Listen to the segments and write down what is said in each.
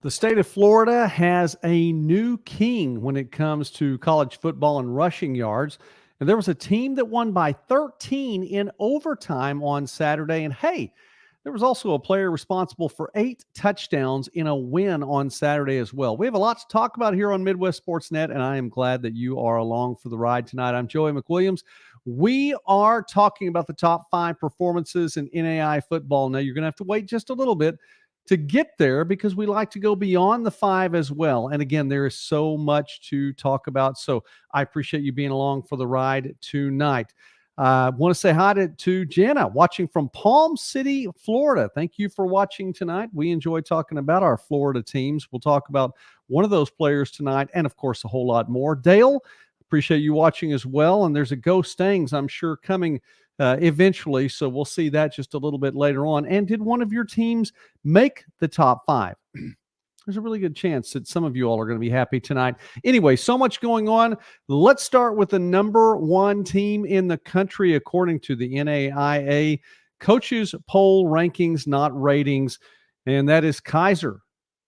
The state of Florida has a new king when it comes to college football and rushing yards. And there was a team that won by 13 in overtime on Saturday. And hey, there was also a player responsible for 8 touchdowns in a win on Saturday as well. We have a lot to talk about here on Midwest Sports Net, and I am glad that you are along for the ride tonight. I'm Joey McWilliams. We are talking about the top 5 performances in NAIA football. Now, you're going to have to wait just a little bit to get there because we like to go beyond the 5 as well. And again, there is so much to talk about. So I appreciate you being along for the ride tonight. I want to say hi to Jana watching from Palm City, Florida. Thank you for watching tonight. We enjoy talking about our Florida teams. We'll talk about one of those players tonight and, of course, a whole lot more. Dale, appreciate you watching as well. And there's a Go Stangs, I'm sure, coming eventually, so we'll see that just a little bit later on. And did one of your teams make the top 5? There's a really good chance that some of you all are going to be happy tonight. Anyway, so much going on. Let's start with the number 1 team in the country according to the NAIA coaches poll rankings, not ratings, and that is Kaiser.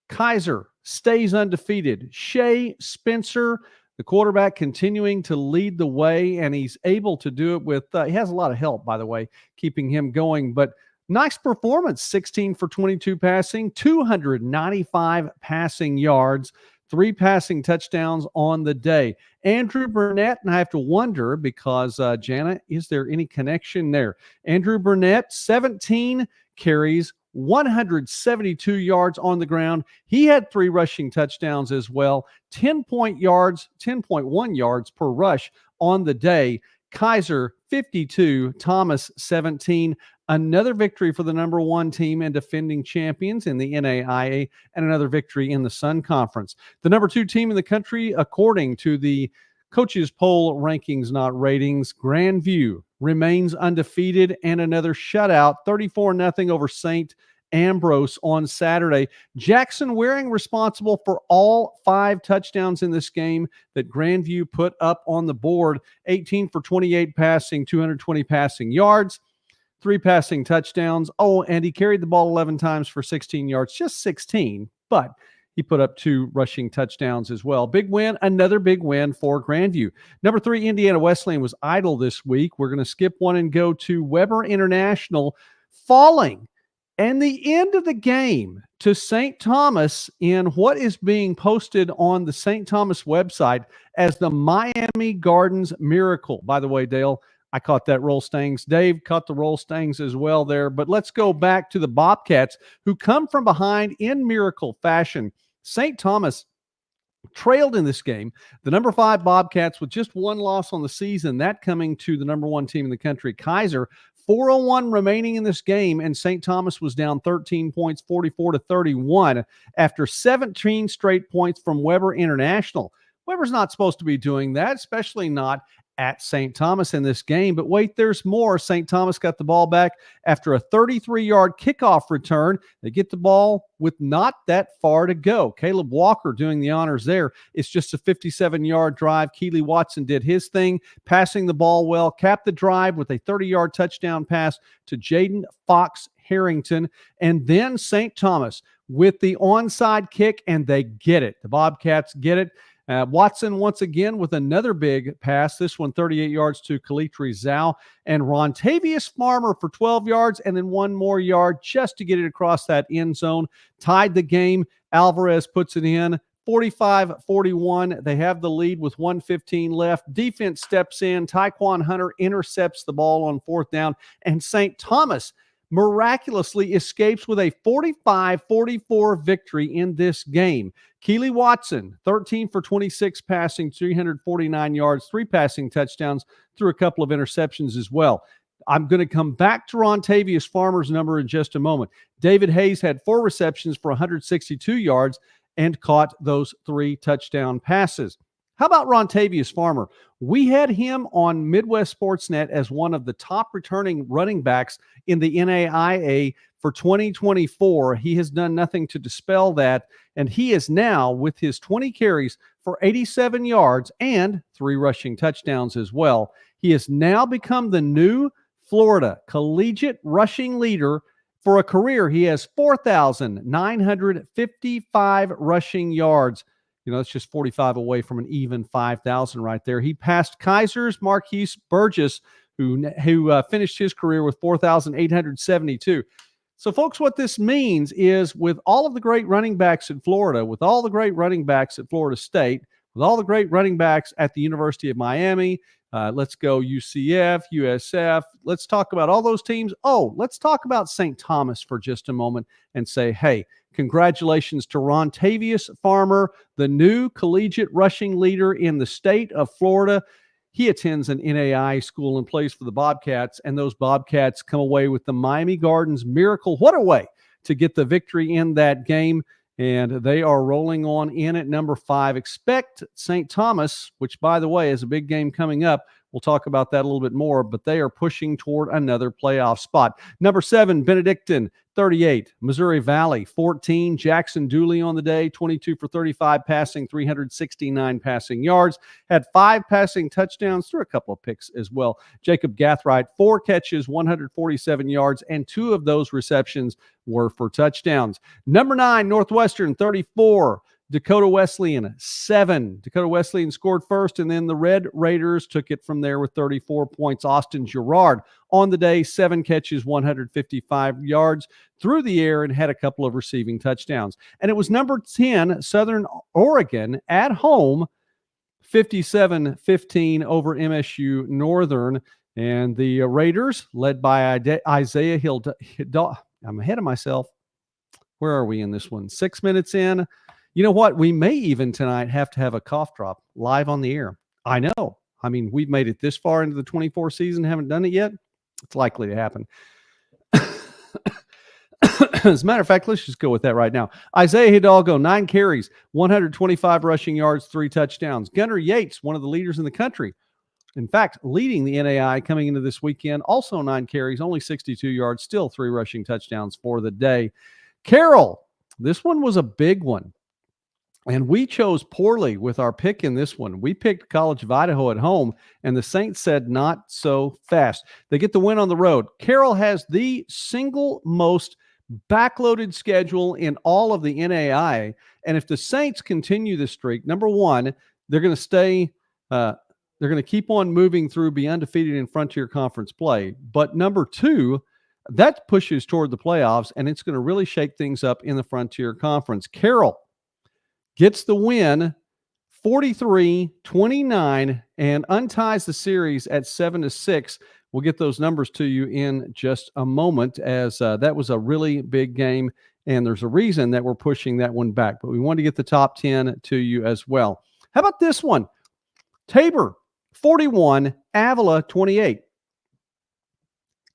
Kaiser stays undefeated. Shea Spencer, the quarterback, continuing to lead the way, and he's able to do it with he has a lot of help, by the way, keeping him going. But nice performance, 16 for 22 passing, 295 passing yards, 3 passing touchdowns on the day. Andrew Burnett, and I have to wonder because, Jana, is there any connection there? Andrew Burnett, 17 carries, 172 yards on the ground. He had 3 rushing touchdowns as well, 10.1 yards per rush on the day. Kaiser 52, Thomas 17. Another victory for the number 1 team and defending champions in the NAIA, and another victory in the Sun Conference. The number 2 team in the country, according to the coaches poll rankings, not ratings, Grandview remains undefeated, and another shutout, 34-0 over St. Ambrose on Saturday. Jackson Waring responsible for all 5 touchdowns in this game that Grandview put up on the board. 18 for 28 passing, 220 passing yards, 3 passing touchdowns. Oh, and he carried the ball 11 times for 16 yards, just 16, but he put up 2 rushing touchdowns as well. Big win, another big win for Grandview. Number 3, Indiana Wesleyan was idle this week. We're going to skip one and go to Weber International falling. And the end of the game to St. Thomas in what is being posted on the St. Thomas website as the Miami Gardens Miracle. By the way, Dale, I caught that roll stangs. Dave caught the roll stangs as well there. But let's go back to the Bobcats, who come from behind in miracle fashion. St. Thomas trailed in this game. The number 5 Bobcats with just 1 loss on the season, that coming to the number 1 team in the country, Kaiser. 4:01 remaining in this game, and St. Thomas was down 13 points, 44-31, after 17 straight points from Weber International. Weber's not supposed to be doing that, especially not at St. Thomas in this game. But wait, there's more. St. Thomas got the ball back after a 33-yard kickoff return. They get the ball with not that far to go. Caleb Walker doing the honors there. It's just a 57-yard drive. Keely Watson did his thing, passing the ball well, capped the drive with a 30-yard touchdown pass to Jaden Fox Harrington. And then St. Thomas with the onside kick, and they get it. The Bobcats get it. Watson once again with another big pass, this one 38 yards to Kalitri Zhao, and Rontavious Farmer for 12 yards and then 1 more yard just to get it across that end zone. Tied the game. Alvarez puts it in. 45-41. They have the lead with 1:15 left. Defense steps in. Tyquan Hunter intercepts the ball on 4th down, and St. Thomas miraculously escapes with a 45-44 victory in this game. Keely Watson, 13 for 26 passing, 349 yards, 3 passing touchdowns, threw a couple of interceptions as well. I'm going to come back to Rontavious Farmer's number in just a moment. David Hayes had 4 receptions for 162 yards and caught those 3 touchdown passes. How about Rontavious Farmer? We had him on Midwest Sportsnet as one of the top returning running backs in the NAIA for 2024. He has done nothing to dispel that, and he is now, with his 20 carries for 87 yards and 3 rushing touchdowns as well, he has now become the new Florida collegiate rushing leader For a career, he has 4,955 rushing yards. That's just 45 away from an even 5,000 right there. He passed Kaiser's Marquise Burgess, who finished his career with 4,872. So, folks, what this means is with all of the great running backs in Florida, with all the great running backs at Florida State, with all the great running backs at the University of Miami, let's go UCF, USF. Let's talk about all those teams. Oh, let's talk about St. Thomas for just a moment and say, hey, congratulations to Rontavious Farmer, the new collegiate rushing leader in the state of Florida. He attends an NAIA school and plays for the Bobcats, and those Bobcats come away with the Miami Gardens Miracle. What a way to get the victory in that game. And they are rolling on in at number 5. Expect St. Thomas, which, by the way, is a big game coming up. We'll talk about that a little bit more, but they are pushing toward another playoff spot. Number 7, Benedictine, 38. Missouri Valley, 14. Jackson Dooley on the day, 22 for 35 passing, 369 passing yards. Had 5 passing touchdowns, threw a couple of picks as well. Jacob Gathright, 4 catches, 147 yards, and 2 of those receptions were for touchdowns. Number 9, Northwestern, 34. Dakota Wesleyan, 7. Dakota Wesleyan scored first, and then the Red Raiders took it from there with 34 points. Austin Girard on the day, 7 catches, 155 yards through the air, and had a couple of receiving touchdowns. And it was number 10, Southern Oregon, at home, 57-15 over MSU Northern. And the Raiders, led by Isaiah Hill. I'm ahead of myself. Where are we in this one? 6 minutes in. You know what? We may even tonight have to have a cough drop live on the air. I know. I mean, we've made it this far into the 24 season, haven't done it yet. It's likely to happen. As a matter of fact, let's just go with that right now. Isaiah Hidalgo, 9 carries, 125 rushing yards, 3 touchdowns. Gunnar Yates, one of the leaders in the country. In fact, leading the NAIA coming into this weekend, also 9 carries, only 62 yards, still 3 rushing touchdowns for the day. Carroll, this one was a big one. And we chose poorly with our pick in this one. We picked College of Idaho at home, and the Saints said not so fast. They get the win on the road. Carroll has the single most backloaded schedule in all of the NAIA. And if the Saints continue this streak, number 1, they're going to stay they're going to keep on moving through, be undefeated in Frontier Conference play. But number 2, that pushes toward the playoffs, and it's going to really shake things up in the Frontier Conference. Carroll gets the win, 43-29, and unties the series at 7-6. We'll get those numbers to you in just a moment, as that was a really big game, and there's a reason that we're pushing that one back. But we want to get the top 10 to you as well. How about this one? Tabor, 41, Avila, 28.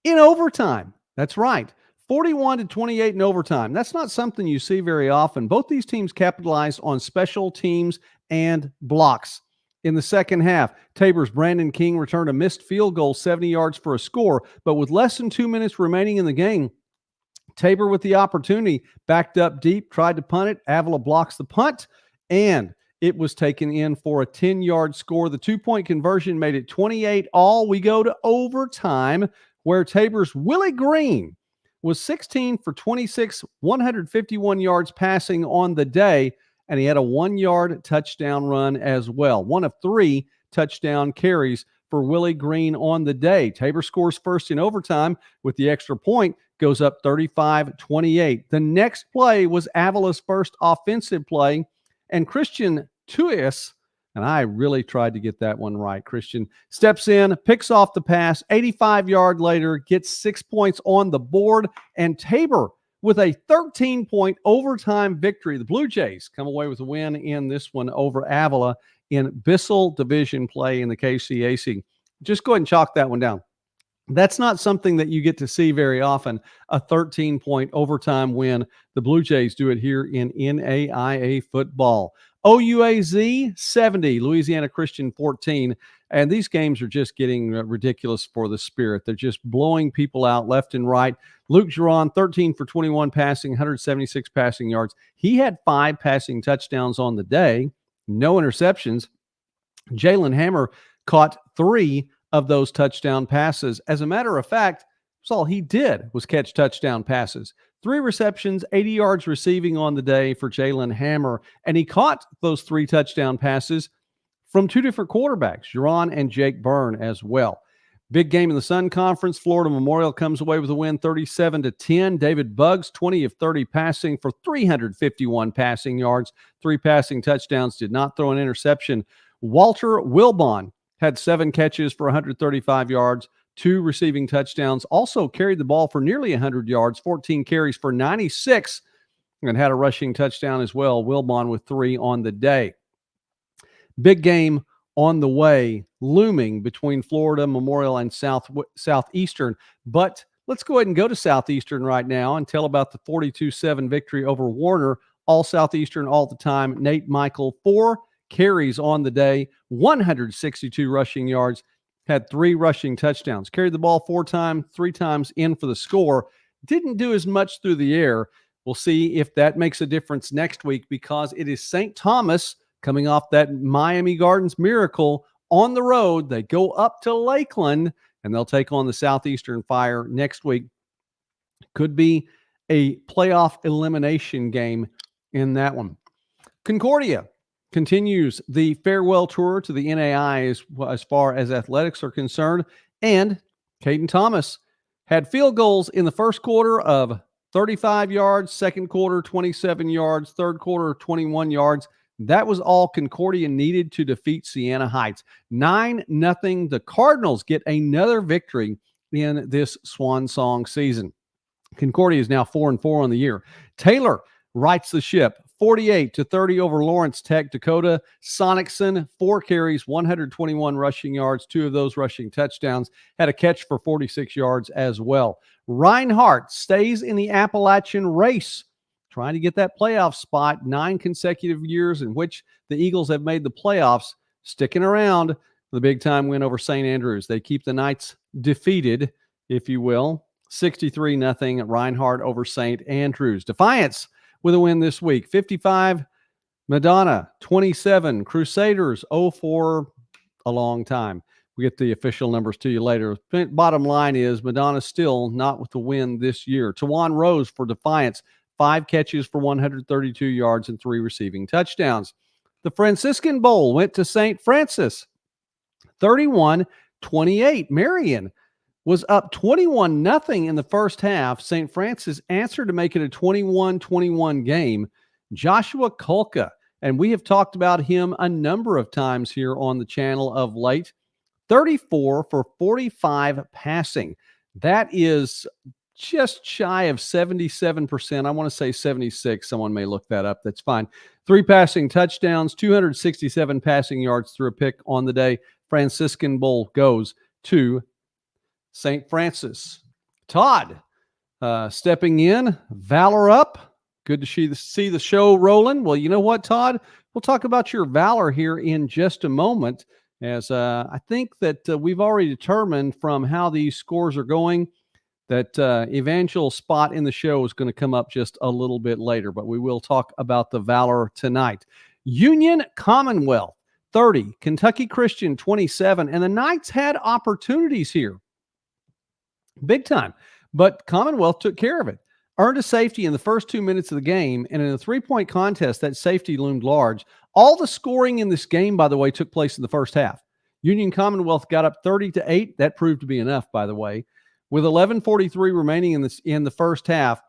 In overtime. That's right. 41-28 in overtime. That's not something you see very often. Both these teams capitalized on special teams and blocks. In the second half, Tabor's Brandon King returned a missed field goal, 70 yards for a score, but with less than 2 minutes remaining in the game, Tabor with the opportunity, backed up deep, tried to punt it. Avila blocks the punt, and it was taken in for a 10-yard score. The 2-point conversion made it 28-all. We go to overtime, where Tabor's Willie Green was 16 for 26, 151 yards passing on the day, and he had a 1-yard touchdown run as well. One of 3 touchdown carries for Willie Green on the day. Tabor scores first in overtime with the extra point, goes up 35-28. The next play was Avila's first offensive play, and Christian Tuis, and I really tried to get that one right. Christian steps in, picks off the pass, 85-yard later, gets 6 points on the board, and Tabor with a 13-point overtime victory. The Blue Jays come away with a win in this one over Avila in Bissell Division play in the KCAC. Just go ahead and chalk that one down. That's not something that you get to see very often, a 13-point overtime win. The Blue Jays do it here in NAIA football. OUAZ 70, Louisiana Christian 14. And these games are just getting ridiculous for the Spirit. They're just blowing people out left and right. Luke Giron, 13 for 21 passing, 176 passing yards. He had 5 passing touchdowns on the day, no interceptions. Jalen Hammer caught 3 of those touchdown passes. As a matter of fact, That's all he did was catch touchdown passes. 3 receptions, 80 yards receiving on the day for Jalen Hammer. And he caught those 3 touchdown passes from 2 different quarterbacks, Juron and Jake Byrne as well. Big game in the Sun Conference. Florida Memorial comes away with a win 37-10. David Buggs, 20 of 30 passing for 351 passing yards, 3 passing touchdowns, did not throw an interception. Walter Wilbon had 7 catches for 135 yards, 2 receiving touchdowns, also carried the ball for nearly 100 yards, 14 carries for 96, and had a rushing touchdown as well. Wilbon with 3 on the day. Big game on the way, looming between Florida Memorial and Southeastern. But let's go ahead and go to Southeastern right now and tell about the 42-7 victory over Warner. All Southeastern all the time. Nate Michael, 4 carries on the day, 162 rushing yards, had 3 rushing touchdowns. Carried the ball 4 times, 3 times in for the score. Didn't do as much through the air. We'll see if that makes a difference next week, because it is St. Thomas coming off that Miami Gardens miracle on the road. They go up to Lakeland, and they'll take on the Southeastern Fire next week. Could be a playoff elimination game in that one. Concordia continues the farewell tour to the NAIA as far as athletics are concerned. And Caden Thomas had field goals in the first quarter of 35 yards, second quarter 27 yards, third quarter 21 yards. That was all Concordia needed to defeat Siena Heights. 9-0. The Cardinals get another victory in this swan song season. Concordia is now 4-4 on the year. Taylor rights the ship, 48-30 over Lawrence Tech. Dakota Sonicson, 4 carries, 121 rushing yards, 2 of those rushing touchdowns, had a catch for 46 yards as well. Reinhardt stays in the Appalachian race, trying to get that playoff spot. 9 consecutive years in which the Eagles have made the playoffs, sticking around. The big-time win over St. Andrews. They keep the Knights defeated, if you will. 63-0 Reinhardt over St. Andrews. Defiance with a win this week. 55, Madonna, 27. Crusaders, 0-4, a long time. We get the official numbers to you later. Bottom line is Madonna still not with the win this year. Tawan Rose for Defiance, 5 catches for 132 yards and 3 receiving touchdowns. The Franciscan Bowl went to St. Francis, 31-28. Marion was up 21-0 in the first half. St. Francis answered to make it a 21-21 game. Joshua Kulka, and we have talked about him a number of times here on the channel of late, 34 for 45 passing. That is just shy of 77%. I want to say 76. Someone may look that up. That's fine. 3 passing touchdowns, 267 passing yards through a pick on the day. Franciscan Bowl goes to St. Francis. Todd stepping in, Valor up. Good to see the show rolling. Well, you know what, Todd? We'll talk about your Valor here in just a moment, as I think that we've already determined from how these scores are going that Evangel's spot in the show is going to come up just a little bit later, but we will talk about the Valor tonight. Union Commonwealth, 30. Kentucky Christian, 27. And the Knights had opportunities here. Big time. But Commonwealth took care of it. Earned a safety in the first 2 minutes of the game, and in a 3-point contest, that safety loomed large. All the scoring in this game, by the way, took place in the first half. Union Commonwealth got up 30-8. That proved to be enough, by the way. With 11:43 remaining in the first half,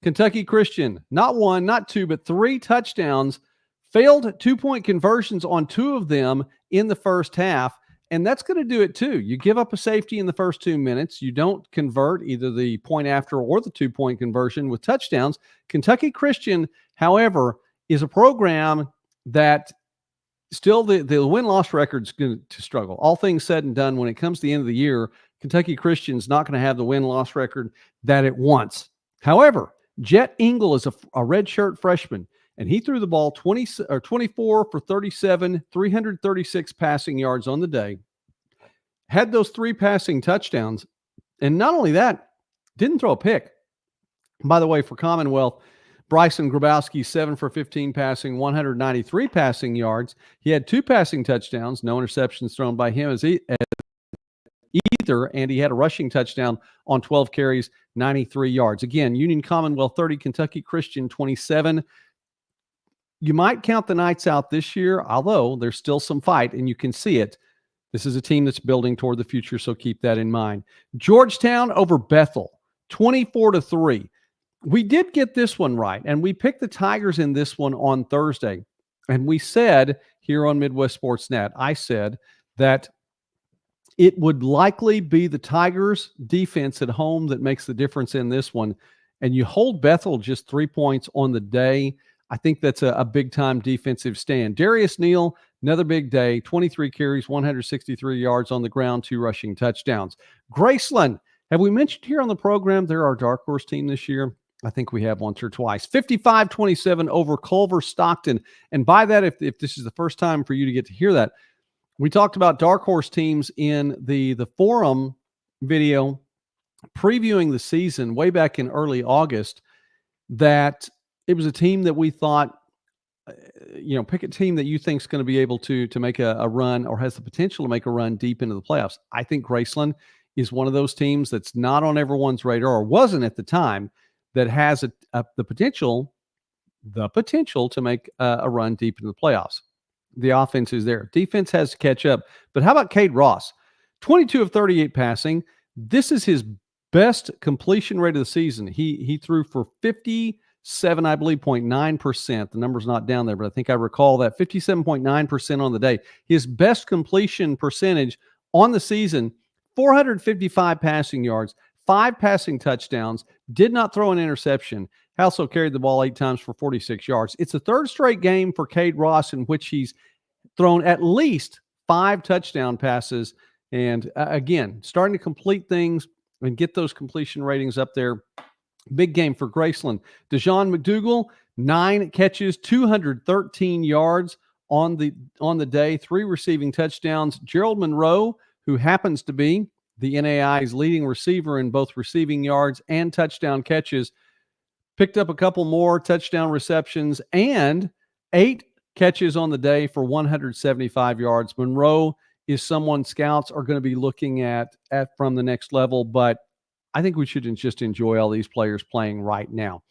Kentucky Christian, not 1, not 2, but 3 touchdowns, failed 2-point conversions on 2 of them in the first half. And that's going to do it too. You give up a safety in the first 2 minutes. You don't convert either the point after or the 2-point conversion with touchdowns. Kentucky Christian, however, is a program that still the win-loss record's going to struggle. All things said and done, when it comes to the end of the year, Kentucky Christian's not going to have the win-loss record that it wants. However, Jet Engel is a redshirt freshman, and he threw the ball 24 for 37, 336 passing yards on the day, had those 3 passing touchdowns, and not only that, didn't throw a pick. By the way, for Commonwealth, Bryson Grabowski, 7 for 15 passing, 193 passing yards. He had 2 passing touchdowns, no interceptions thrown by him as either, and he had a rushing touchdown on 12 carries, 93 yards. Again, Union Commonwealth 30, Kentucky Christian 27. You might count the Knights out this year, although there's still some fight, and you can see it. This is a team that's building toward the future, so keep that in mind. Georgetown over Bethel, 24-3. We did get this one right, and we picked the Tigers in this one on Thursday. And we said here on Midwest Sports Net, I said that it would likely be the Tigers' defense at home that makes the difference in this one. And you hold Bethel just 3 points on the day. I think that's a big-time defensive stand. Darius Neal, another big day, 23 carries, 163 yards on the ground, 2 rushing touchdowns. Graceland, have we mentioned here on the program they're our dark horse team this year? I think we have once or twice. 55-27 over Culver Stockton. And by that, if this is the first time for you to get to hear that, we talked about dark horse teams in the forum video previewing the season way back in early August, that it was a team that we thought, pick a team that you think is going to be able to make a run or has the potential to make a run deep into the playoffs. I think Graceland is one of those teams that's not on everyone's radar, or wasn't at the time, that has the potential to make a run deep into the playoffs. The offense is there. Defense has to catch up. But how about Cade Ross? 22 of 38 passing. This is his best completion rate of the season. He threw for 57, I believe, 0.9%. The number's not down there, but I think I recall that 57.9% on the day. His best completion percentage on the season, 455 passing yards, 5 passing touchdowns, did not throw an interception. Also carried the ball 8 times for 46 yards. It's the third straight game for Cade Ross in which he's thrown at least 5 touchdown passes. And again, starting to complete things and get those completion ratings up there. Big game for Graceland. DeJean McDougal, 9 catches, 213 yards on the day, 3 receiving touchdowns. Gerald Monroe, who happens to be the NAIA's leading receiver in both receiving yards and touchdown catches, picked up a couple more touchdown receptions and 8 catches on the day for 175 yards. Monroe is someone scouts are going to be looking at from the next level, but I think we should just enjoy all these players playing right now.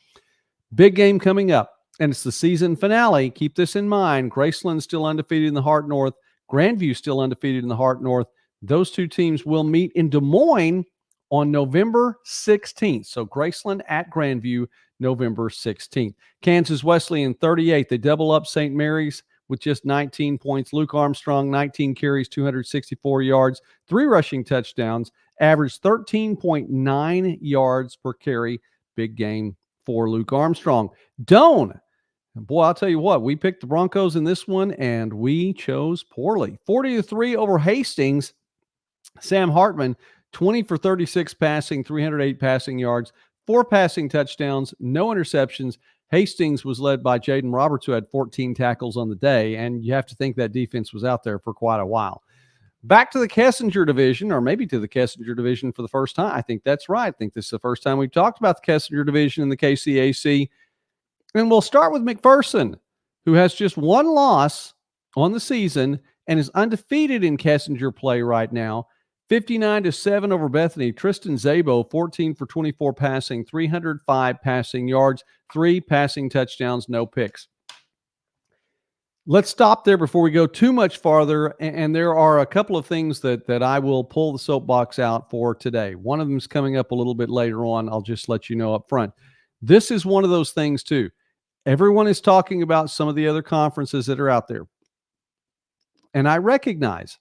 Big game coming up, and it's the season finale. Keep this in mind. Graceland still undefeated in the Heart North. Grandview still undefeated in the Heart North. Those two teams will meet in Des Moines on November 16th. So Graceland at Grandview, November 16th. Kansas Wesleyan 38. They double up St. Mary's with just 19 points. Luke Armstrong, 19 carries, 264 yards, 3 rushing touchdowns, averaged 13.9 yards per carry. Big game for Luke Armstrong. Doane, boy, I'll tell you what, we picked the Broncos in this one, and we chose poorly. 40-3 over Hastings. Sam Hartman, 20 for 36 passing, 308 passing yards, 4 passing touchdowns, no interceptions. Hastings was led by Jaden Roberts, who had 14 tackles on the day, and you have to think that defense was out there for quite a while. Back to the Kessinger division, or maybe to the Kessinger division for the first time. I think that's right. I think this is the first time we've talked about the Kessinger division in the KCAC. And we'll start with McPherson, who has just 1 loss on the season and is undefeated in Kessinger play right now. 59-7 over Bethany. Tristan Zabo, 14 for 24 passing, 305 passing yards, 3 passing touchdowns, no picks. Let's stop there before we go too much farther. And there are a couple of things that I will pull the soapbox out for today. One of them is coming up a little bit later on. I'll just let you know up front. This is one of those things too. Everyone is talking about some of the other conferences that are out there. And I recognize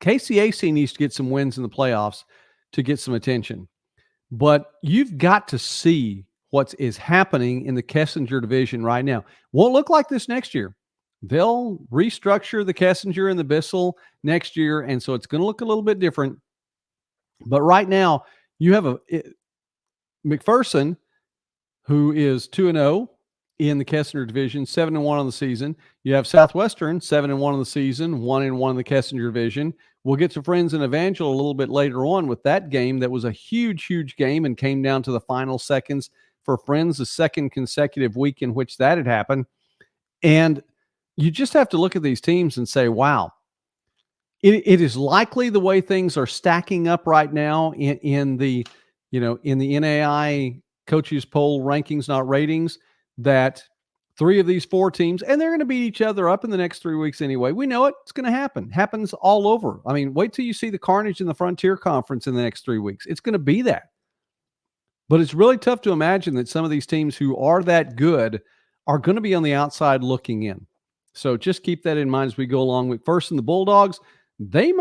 KCAC needs to get some wins in the playoffs to get some attention. But you've got to see what is happening in the Kessinger division right now. Won't look like this next year. They'll restructure the Kessinger and the Bissell next year, and so it's going to look a little bit different. But right now, you have McPherson, who is 2-0 in the Kessinger division, 7-1 on the season. You have Southwestern, 7-1 on the season, 1-1 in the Kessinger division. We'll get to Friends and Evangel a little bit later on with that game that was a huge, huge game and came down to the final seconds for Friends, the second consecutive week in which that had happened. And you just have to look at these teams and say, wow, It is likely the way things are stacking up right now in the, in the NAIA coaches poll rankings, not ratings, that three of these four teams, and they're going to beat each other up in the next 3 weeks anyway. We know it. It's going to happen. Happens all over. I mean, wait till you see the carnage in the Frontier Conference in the next 3 weeks. It's going to be that. But it's really tough to imagine that some of these teams who are that good are going to be on the outside looking in. So just keep that in mind as we go along. With first and the Bulldogs, they've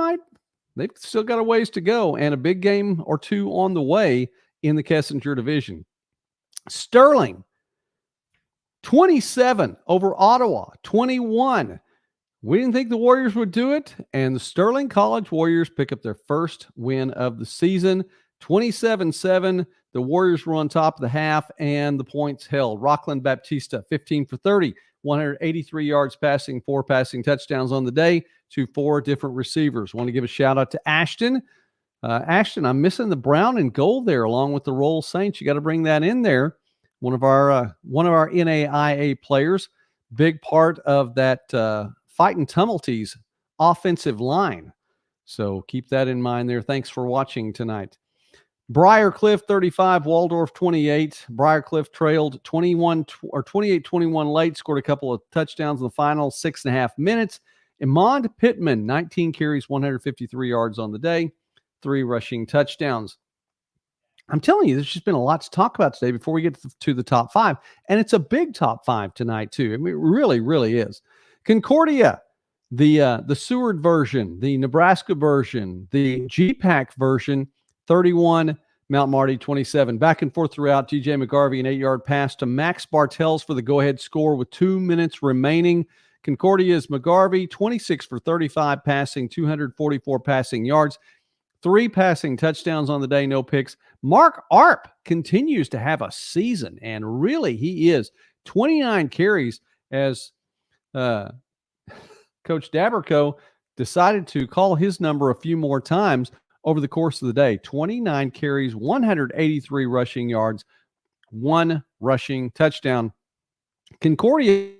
still got a ways to go and a big game or two on the way in the Kessinger division. Sterling, 27 over Ottawa, 21. We didn't think the Warriors would do it, and the Sterling College Warriors pick up their first win of the season, 27-7. The Warriors were on top of the half, and the points held. Rockland Baptista, 15 for 30, 183 yards passing, 4 passing touchdowns on the day to 4 different receivers. Want to give a shout-out to Ashton. Ashton, I'm missing the brown and gold there along with the Roll Saints. You got to bring that in there. One of our NAIA players, big part of that Fighting Tumulties offensive line. So keep that in mind there. Thanks for watching tonight. Briarcliff 35, Waldorf 28. Briarcliff trailed 28-21 late, scored a couple of touchdowns in the final 6.5 minutes. Imond Pittman, 19 carries, 153 yards on the day, 3 rushing touchdowns. I'm telling you, there's just been a lot to talk about today before we get to the top 5. And it's a big top 5 tonight, too. I mean, it really, really is. Concordia, the Seward version, the Nebraska version, the GPAC version, 31, Mount Marty 27. Back and forth throughout. DJ McGarvey, an 8-yard pass to Max Bartels for the go-ahead score with 2 minutes remaining. Concordia's McGarvey, 26 for 35 passing, 244 passing yards, 3 passing touchdowns on the day, no picks. Mark Arp continues to have a season, and really he is. 29 carries as Coach Daberco decided to call his number a few more times over the course of the day. 29 carries, 183 rushing yards, 1 rushing touchdown. Concordia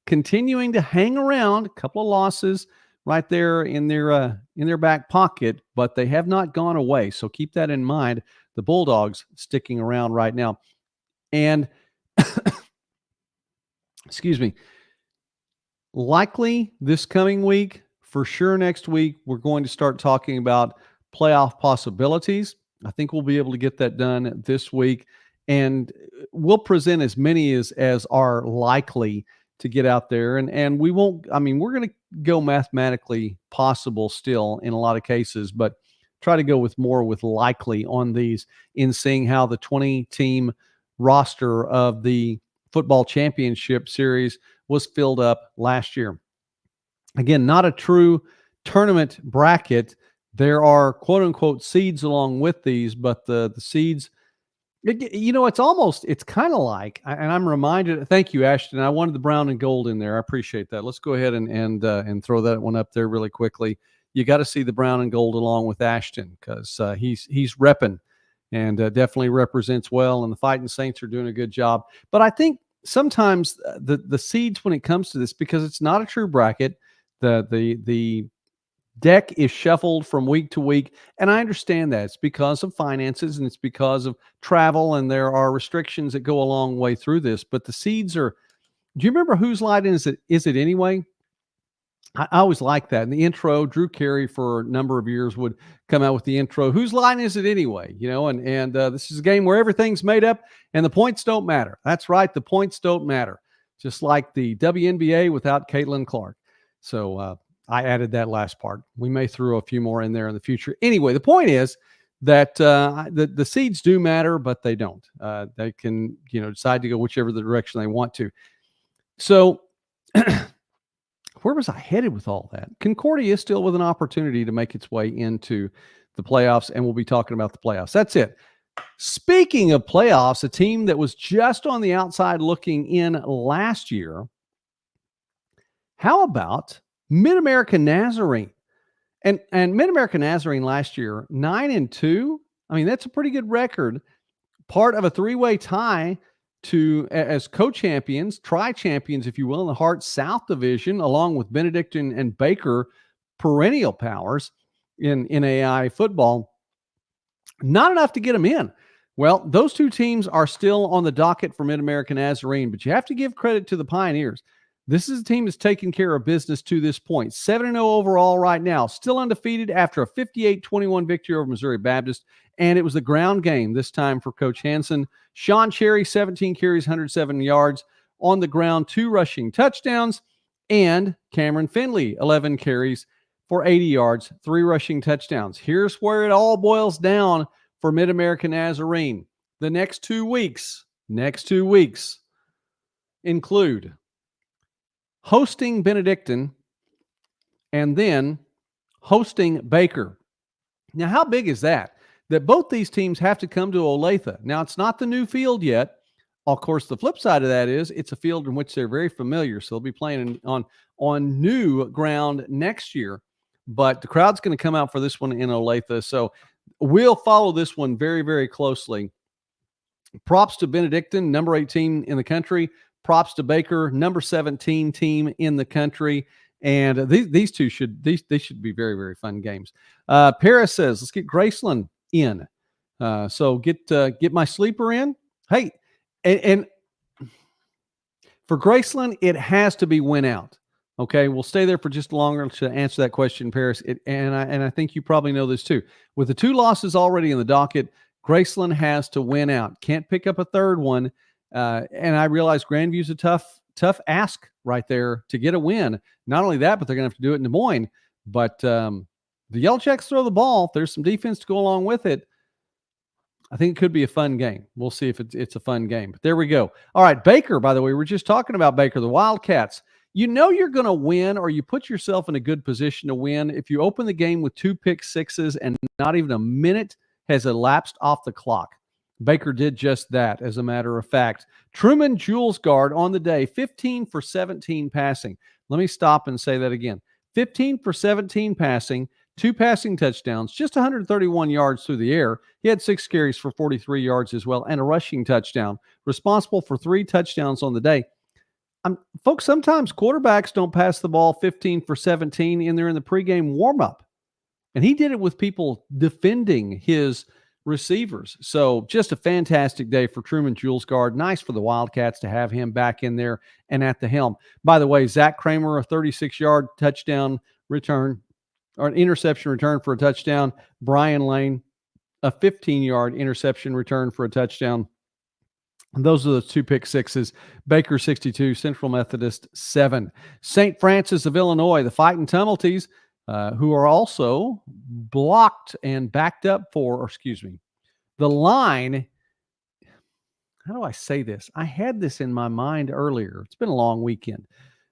continuing to hang around, a couple of losses right there in their back pocket, but they have not gone away. So keep that in mind. The Bulldogs sticking around right now. And excuse me, likely this coming week, for sure next week, we're going to start talking about playoff possibilities. I think we'll be able to get that done this week, and we'll present as many as are likely to get out there. And we won't, I mean, we're going to go mathematically possible still in a lot of cases, but try to go with more with likely on these in seeing how the 20-team roster of the football championship series was filled up last year. Again, not a true tournament bracket. There are quote unquote seeds along with these, but the seeds, it's kind of like, and I'm reminded, thank you, Ashton. I wanted the brown and gold in there. I appreciate that. Let's go ahead and throw that one up there really quickly. You got to see the brown and gold along with Ashton because he's repping and definitely represents well. And the Fighting Saints are doing a good job. But I think sometimes the seeds when it comes to this, because it's not a true bracket, the deck is shuffled from week to week, and I understand that. It's because of finances and it's because of travel, and there are restrictions that go a long way through this. But the seeds are. Do you remember whose line is it? Is it anyway? I always like that. In the intro, Drew Carey for a number of years would come out with the intro. Whose line is it anyway? And this is a game where everything's made up and the points don't matter. That's right. The points don't matter. Just like the WNBA without Caitlin Clark. So I added that last part. We may throw a few more in there in the future. Anyway, the point is that the seeds do matter, but they don't. They can, decide to go whichever the direction they want to. So where was I headed with all that? Concordia is still with an opportunity to make its way into the playoffs, and we'll be talking about the playoffs. That's it. Speaking of playoffs, a team that was just on the outside looking in last year, how about Mid-America Nazarene? And Mid-America Nazarene last year, 9-2. I mean, that's a pretty good record. Part of a 3-way tie as co-champions, tri-champions, if you will, in the Hart South Division, along with Benedictine and Baker perennial powers in NAIA football, not enough to get them in. Well, those two teams are still on the docket for Mid-American Nazarene, but you have to give credit to the Pioneers. This is a team that's taken care of business to this point. 7-0 overall right now, still undefeated after a 58-21 victory over Missouri Baptist, and it was the ground game this time for Coach Hansen. Sean Cherry, 17 carries, 107 yards on the ground, 2 rushing touchdowns, and Cameron Finley, 11 carries for 80 yards, 3 rushing touchdowns. Here's where it all boils down for Mid-American Nazarene. The next 2 weeks include hosting Benedictine and then hosting Baker. Now, how big is that? That both these teams have to come to Olathe. Now, it's not the new field yet. Of course, the flip side of that is it's a field in which they're very familiar, so they'll be playing on new ground next year. But the crowd's going to come out for this one in Olathe, so we'll follow this one very, very closely. Props to Benedictine, number 18 in the country. Props to Baker, number 17 team in the country. And these two should be very, very fun games. Paris says, let's get Graceland in. So get my sleeper in. Hey, and for Graceland, it has to be win out. Okay, we'll stay there for just longer to answer that question, Paris. And I think you probably know this too. With the 2 losses already in the docket, Graceland has to win out. Can't pick up a third one. And I realize Grandview's a tough ask right there to get a win. Not only that, but they're going to have to do it in Des Moines. But the Yellow Jacks throw the ball. There's some defense to go along with it. I think it could be a fun game. We'll see if it's a fun game. But there we go. All right, Baker, by the way, we're just talking about Baker, the Wildcats. You know you're going to win, or you put yourself in a good position to win if you open the game with 2 pick sixes and not even a minute has elapsed off the clock. Baker did just that, as a matter of fact. Truman Julesgard on the day, 15 for 17 passing. Let me stop and say that again. 15 for 17 passing, 2 passing touchdowns, just 131 yards through the air. He had 6 carries for 43 yards as well, and a rushing touchdown. Responsible for 3 touchdowns on the day. Folks, sometimes quarterbacks don't pass the ball 15 for 17 in the pregame warm-up. And he did it with people defending his receivers. So just a fantastic day for Truman Julesgard. Nice for the Wildcats to have him back in there and at the helm. By the way, Zach Kramer, a 36-yard touchdown return, or an interception return for a touchdown. Brian Lane, a 15-yard interception return for a touchdown. And those are the 2 pick sixes. Baker 62, Central Methodist 7. St. Francis of Illinois, the Fighting Tumulties, who are also blocked and backed up the line. How do I say this? I had this in my mind earlier. It's been a long weekend.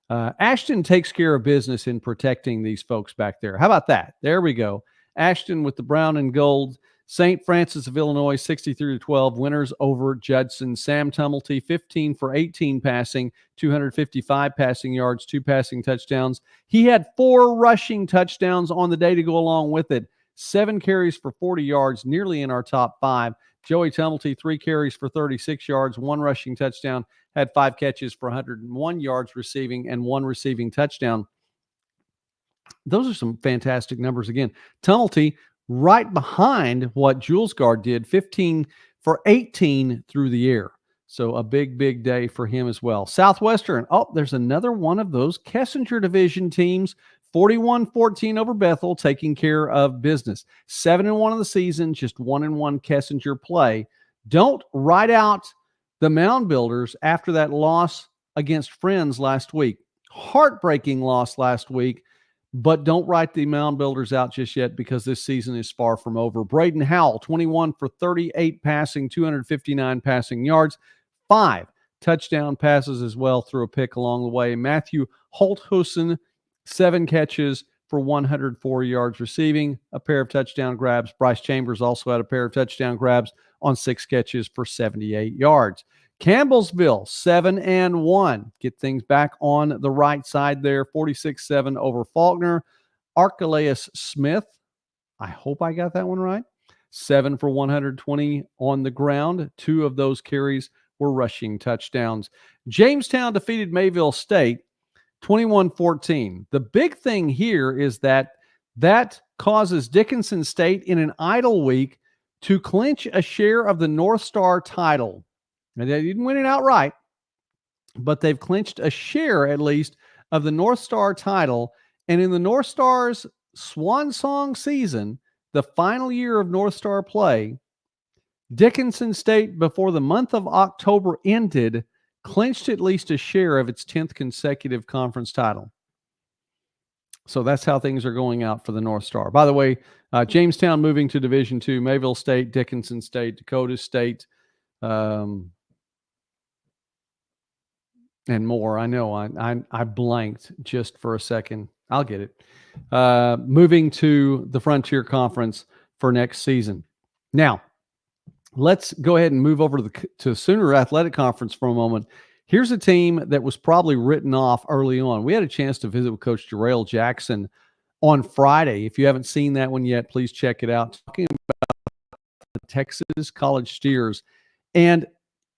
Ashton takes care of business in protecting these folks back there. How about that? There we go. Ashton with the brown and gold. St. Francis of Illinois, 63-12, winners over Judson. Sam Tumulty, 15 for 18 passing, 255 passing yards, 2 passing touchdowns. He had 4 rushing touchdowns on the day to go along with it. 7 carries for 40 yards, nearly in our top 5. Joey Tumulty, 3 carries for 36 yards, 1 rushing touchdown, had 5 catches for 101 yards receiving and 1 receiving touchdown. Those are some fantastic numbers again. Tumulty, right behind what Julesgard did, 15 for 18 through the air. So a big, big day for him as well. Southwestern, there's another one of those Kessinger Division teams, 41-14 over Bethel, taking care of business. 7-1 of the season, just 1-1 Kessinger play. Don't write out the Mound Builders after that loss against Friends last week. Heartbreaking loss last week. But don't write the Mound Builders out just yet, because this season is far from over. Braden Howell, 21 for 38 passing, 259 passing yards, 5 touchdown passes as well, through a pick along the way. Matthew Holthusen, 7 catches for 104 yards receiving, a pair of touchdown grabs. Bryce Chambers also had a pair of touchdown grabs on 6 catches for 78 yards. Campbellsville, 7-1. Get things back on the right side there, 46-7 over Faulkner. Archelaus Smith, I hope I got that one right, 7 for 120 on the ground. 2 of those carries were rushing touchdowns. Jamestown defeated Mayville State 21-14. The big thing here is that That causes Dickinson State in an idle week to clinch a share of the North Star title. Now, they didn't win it outright, but they've clinched a share at least of the North Star title. And in the North Star's swan song season, the final year of North Star play, Dickinson State, before the month of October ended, clinched at least a share of its 10th consecutive conference title. So that's how things are going out for the North Star. By the way, Jamestown moving to Division II, Mayville State, Dickinson State, Dakota State, and more. I know I blanked just for a second. I'll get it. Moving to the Frontier Conference for next season. Now, let's go ahead and move over to Sooner Athletic Conference for a moment. Here's a team that was probably written off early on. We had a chance to visit with Coach Jarrell Jackson on Friday. If you haven't seen that one yet, please check it out. Talking about the Texas College Steers. And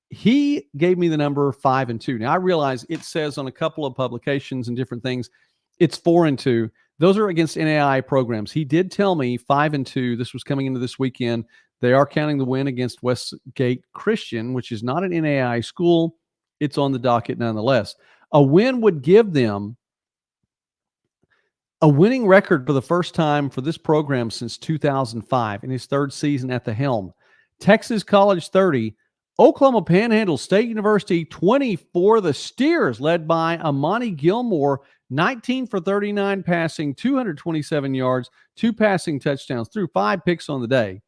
he gave me the number 5-2. Now, I realize it says on a couple of publications and different things, it's 4-2. Those are against NAIA programs. He did tell me 5-2. This was coming into this weekend. They are counting the win against Westgate Christian, which is not an NAIA school. It's on the docket nonetheless. A win would give them a winning record for the first time for this program since 2005 in his third season at the helm. Texas College 30, Oklahoma Panhandle State University 20 for the Steers, led by Amani Gilmore, 19 for 39 passing, 227 yards, 2 passing touchdowns, threw 5 picks on the day.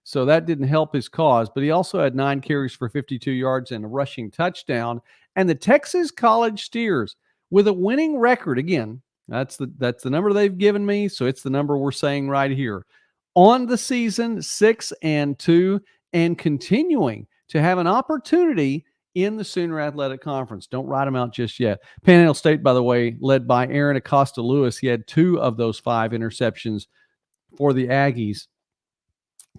So that didn't help his cause, but he also had 9 carries for 52 yards and a rushing touchdown. And the Texas College Steers, with a winning record, again, that's the number they've given me, so it's the number we're saying right here. On the season, 6-2, and continuing to have an opportunity in the Sooner Athletic Conference. Don't write them out just yet. Panhandle State, by the way, led by Aaron Acosta-Lewis. He had 2 of those 5 interceptions for the Aggies.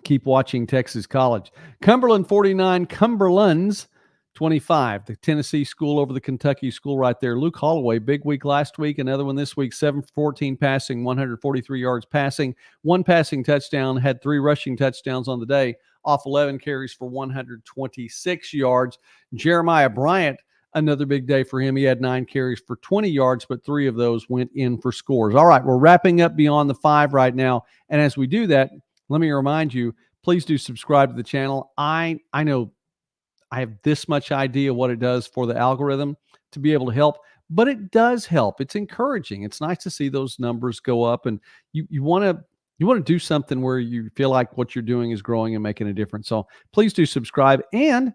Keep watching Texas College. Cumberland 49, Cumberland's 25. The Tennessee school over the Kentucky school right there. Luke Holloway, big week last week, another one this week, 7 for 14 passing, 143 yards passing, 1 passing touchdown, had 3 rushing touchdowns on the day, off 11 carries for 126 yards. Jeremiah Bryant, another big day for him. He had 9 carries for 20 yards, but 3 of those went in for scores. All right, we're wrapping up Beyond the 5 right now. And as we do that, let me remind you, please do subscribe to the channel. I know I have this much idea what it does for the algorithm to be able to help, but it does help. It's encouraging. It's nice to see those numbers go up, and you want to do something where you feel like what you're doing is growing and making a difference. So please do subscribe. And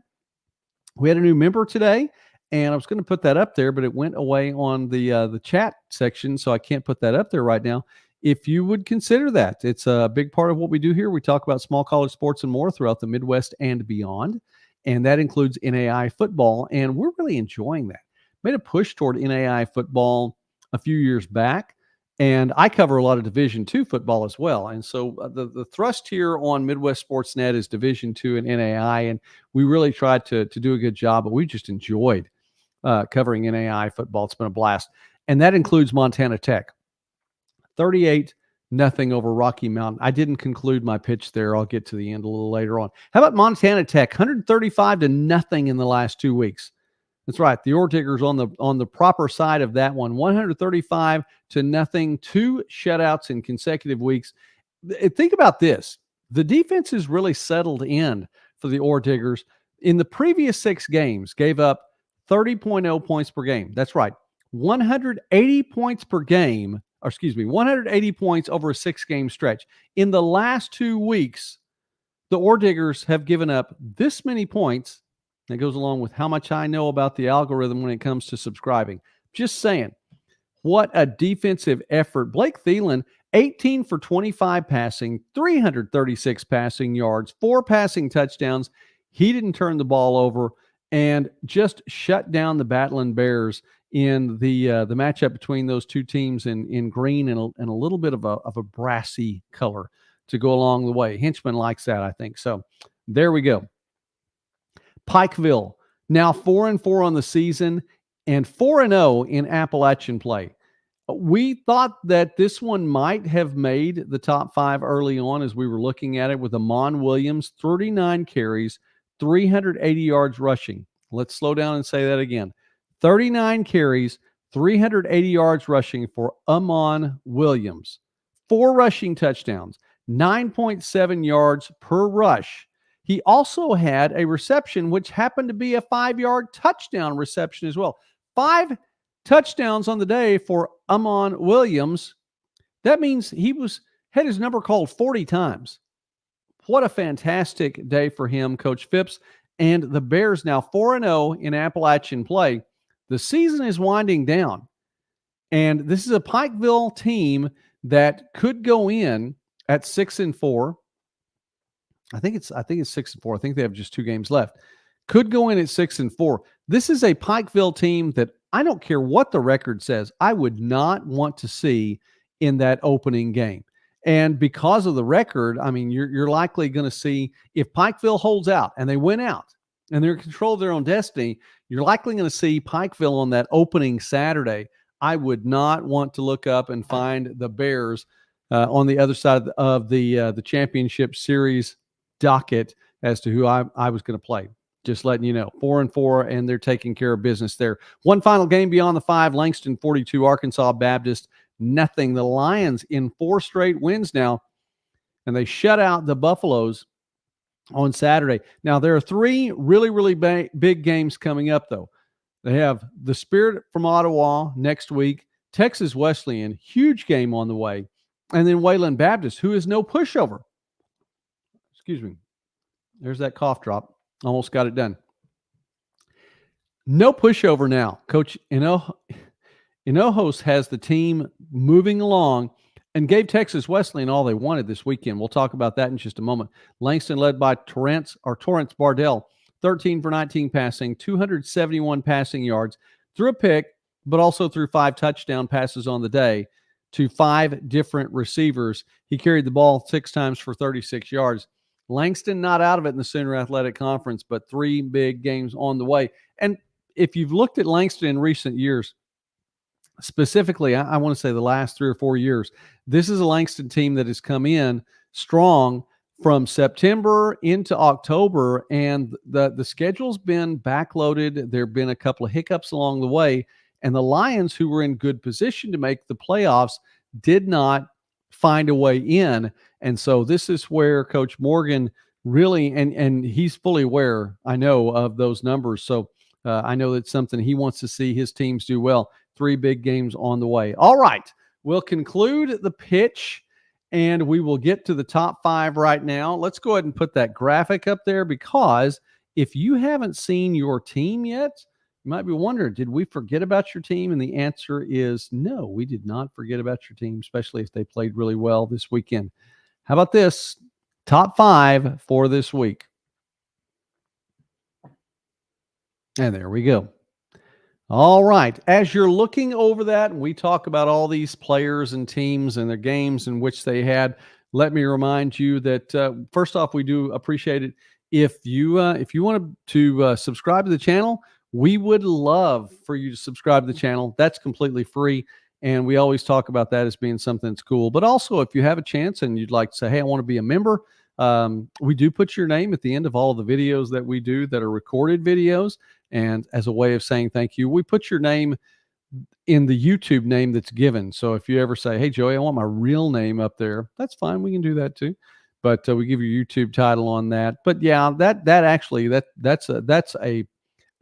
we had a new member today, and I was going to put that up there, but it went away on the chat section, so I can't put that up there right now. If you would consider that, it's a big part of what we do here. We talk about small college sports and more throughout the Midwest and beyond, and that includes NAIA football, and we're really enjoying that. Made a push toward NAIA football a few years back, and I cover a lot of Division II football as well. And so the thrust here on Midwest Sportsnet is Division II and NAIA, and we really tried to do a good job, but we just enjoyed covering NAIA football. It's been a blast, and that includes Montana Tech. 38-0 over Rocky Mountain. I didn't conclude my pitch there. I'll get to the end a little later on. How about Montana Tech? 135-0 in the last 2 weeks. That's right. The Ore Diggers on the proper side of that one. 135-0, 2 shutouts in consecutive weeks. Think about this. The defense has really settled in for the Ore Diggers. In the previous 6 games, gave up 30.0 points per game. That's right. 180 points per game. 180 points over a 6-game stretch. In the last 2 weeks, the Ore Diggers have given up this many points. That goes along with how much I know about the algorithm when it comes to subscribing. Just saying, what a defensive effort. Blake Thielen, 18 for 25 passing, 336 passing yards, 4 passing touchdowns. He didn't turn the ball over and just shut down the Battling Bears in the matchup between those 2 teams in green and a little bit of a brassy color to go along the way. Hinchman likes that, I think. So there we go. Pikeville, now 4-4 on the season and 4-0 in Appalachian play. We thought that this one might have made the top five early on as we were looking at it with Amon Williams, 39 carries, 380 yards rushing. Let's slow down and say that again. 39 carries, 380 yards rushing for Amon Williams. 4 rushing touchdowns, 9.7 yards per rush. He also had a reception, which happened to be a 5-yard touchdown reception as well. 5 touchdowns on the day for Amon Williams. That means he had his number called 40 times. What a fantastic day for him, Coach Phipps. And the Bears now 4-0 in Appalachian play. The season is winding down. And this is a Pikeville team that could go in at 6-4. I think it's 6-4. I think they have just 2 games left. Could go in at 6-4. This is a Pikeville team that I don't care what the record says, I would not want to see in that opening game. And because of the record, I mean, you're likely going to see if Pikeville holds out and they win out and they're in control of their own destiny, you're likely going to see Pikeville on that opening Saturday. I would not want to look up and find the Bears on the other side of the championship series docket as to who I was going to play. Just letting you know, 4-4, and they're taking care of business there. One final game beyond the 5, Langston 42, Arkansas Baptist nothing. The Lions in 4 straight wins now, and they shut out the Buffaloes on Saturday. Now, there are 3 really, really big games coming up, though. They have the Spirit from Ottawa next week, Texas Wesleyan, huge game on the way, and then Wayland Baptist, who is no pushover. Excuse me. There's that cough drop. Almost got it done. No pushover now. Coach Hinojos has the team moving along and gave Texas Wesleyan all they wanted this weekend. We'll talk about that in just a moment. Langston led by Torrance Bardell, 13 for 19 passing, 271 passing yards, threw a pick, but also threw 5 touchdown passes on the day to 5 different receivers. He carried the ball 6 times for 36 yards. Langston not out of it in the Sooner Athletic Conference, but 3 big games on the way. And if you've looked at Langston in recent years, specifically, I want to say the last 3 or 4 years, this is a Langston team that has come in strong from September into October, and the schedule's been backloaded. There have been a couple of hiccups along the way, and the Lions, who were in good position to make the playoffs, did not find a way in. And so this is where Coach Morgan really, and he's fully aware, I know, of those numbers. So I know that's something he wants to see his teams do well. 3 big games on the way. All right, we'll conclude the pitch, and we will get to the top 5 right now. Let's go ahead and put that graphic up there, because if you haven't seen your team yet, you might be wondering, did we forget about your team? And the answer is no, we did not forget about your team, especially if they played really well this weekend. How about this? Top 5 for this week. And there we go. All right. As you're looking over that, and we talk about all these players and teams and their games in which they had, let me remind you that first off, we do appreciate it if you want to subscribe to the channel. We would love for you to subscribe to the channel. That's completely free, and we always talk about that as being something that's cool. But also, if you have a chance and you'd like to say, hey, I want to be a member, we do put your name at the end of all the videos that we do that are recorded videos. And as a way of saying thank you, we put your name in the YouTube name that's given. So if you ever say, hey, Joey, I want my real name up there, that's fine. We can do that too. But we give you a YouTube title on that. But yeah, that's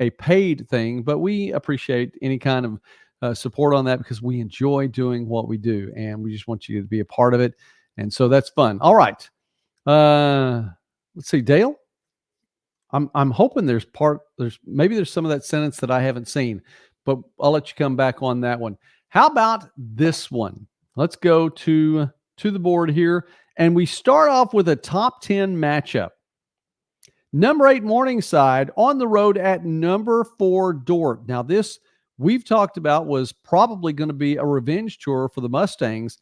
a paid thing, but we appreciate any kind of support on that, because we enjoy doing what we do, and we just want you to be a part of it. And so that's fun. All right. Let's see, Dale. I'm hoping there's some of that sentence that I haven't seen, but I'll let you come back on that one. How about this one? Let's go to the board here, and we start off with a top 10 matchup. Number 8 Morningside on the road at number 4 Dordt. Now this we've talked about was probably going to be a revenge tour for the Mustangs,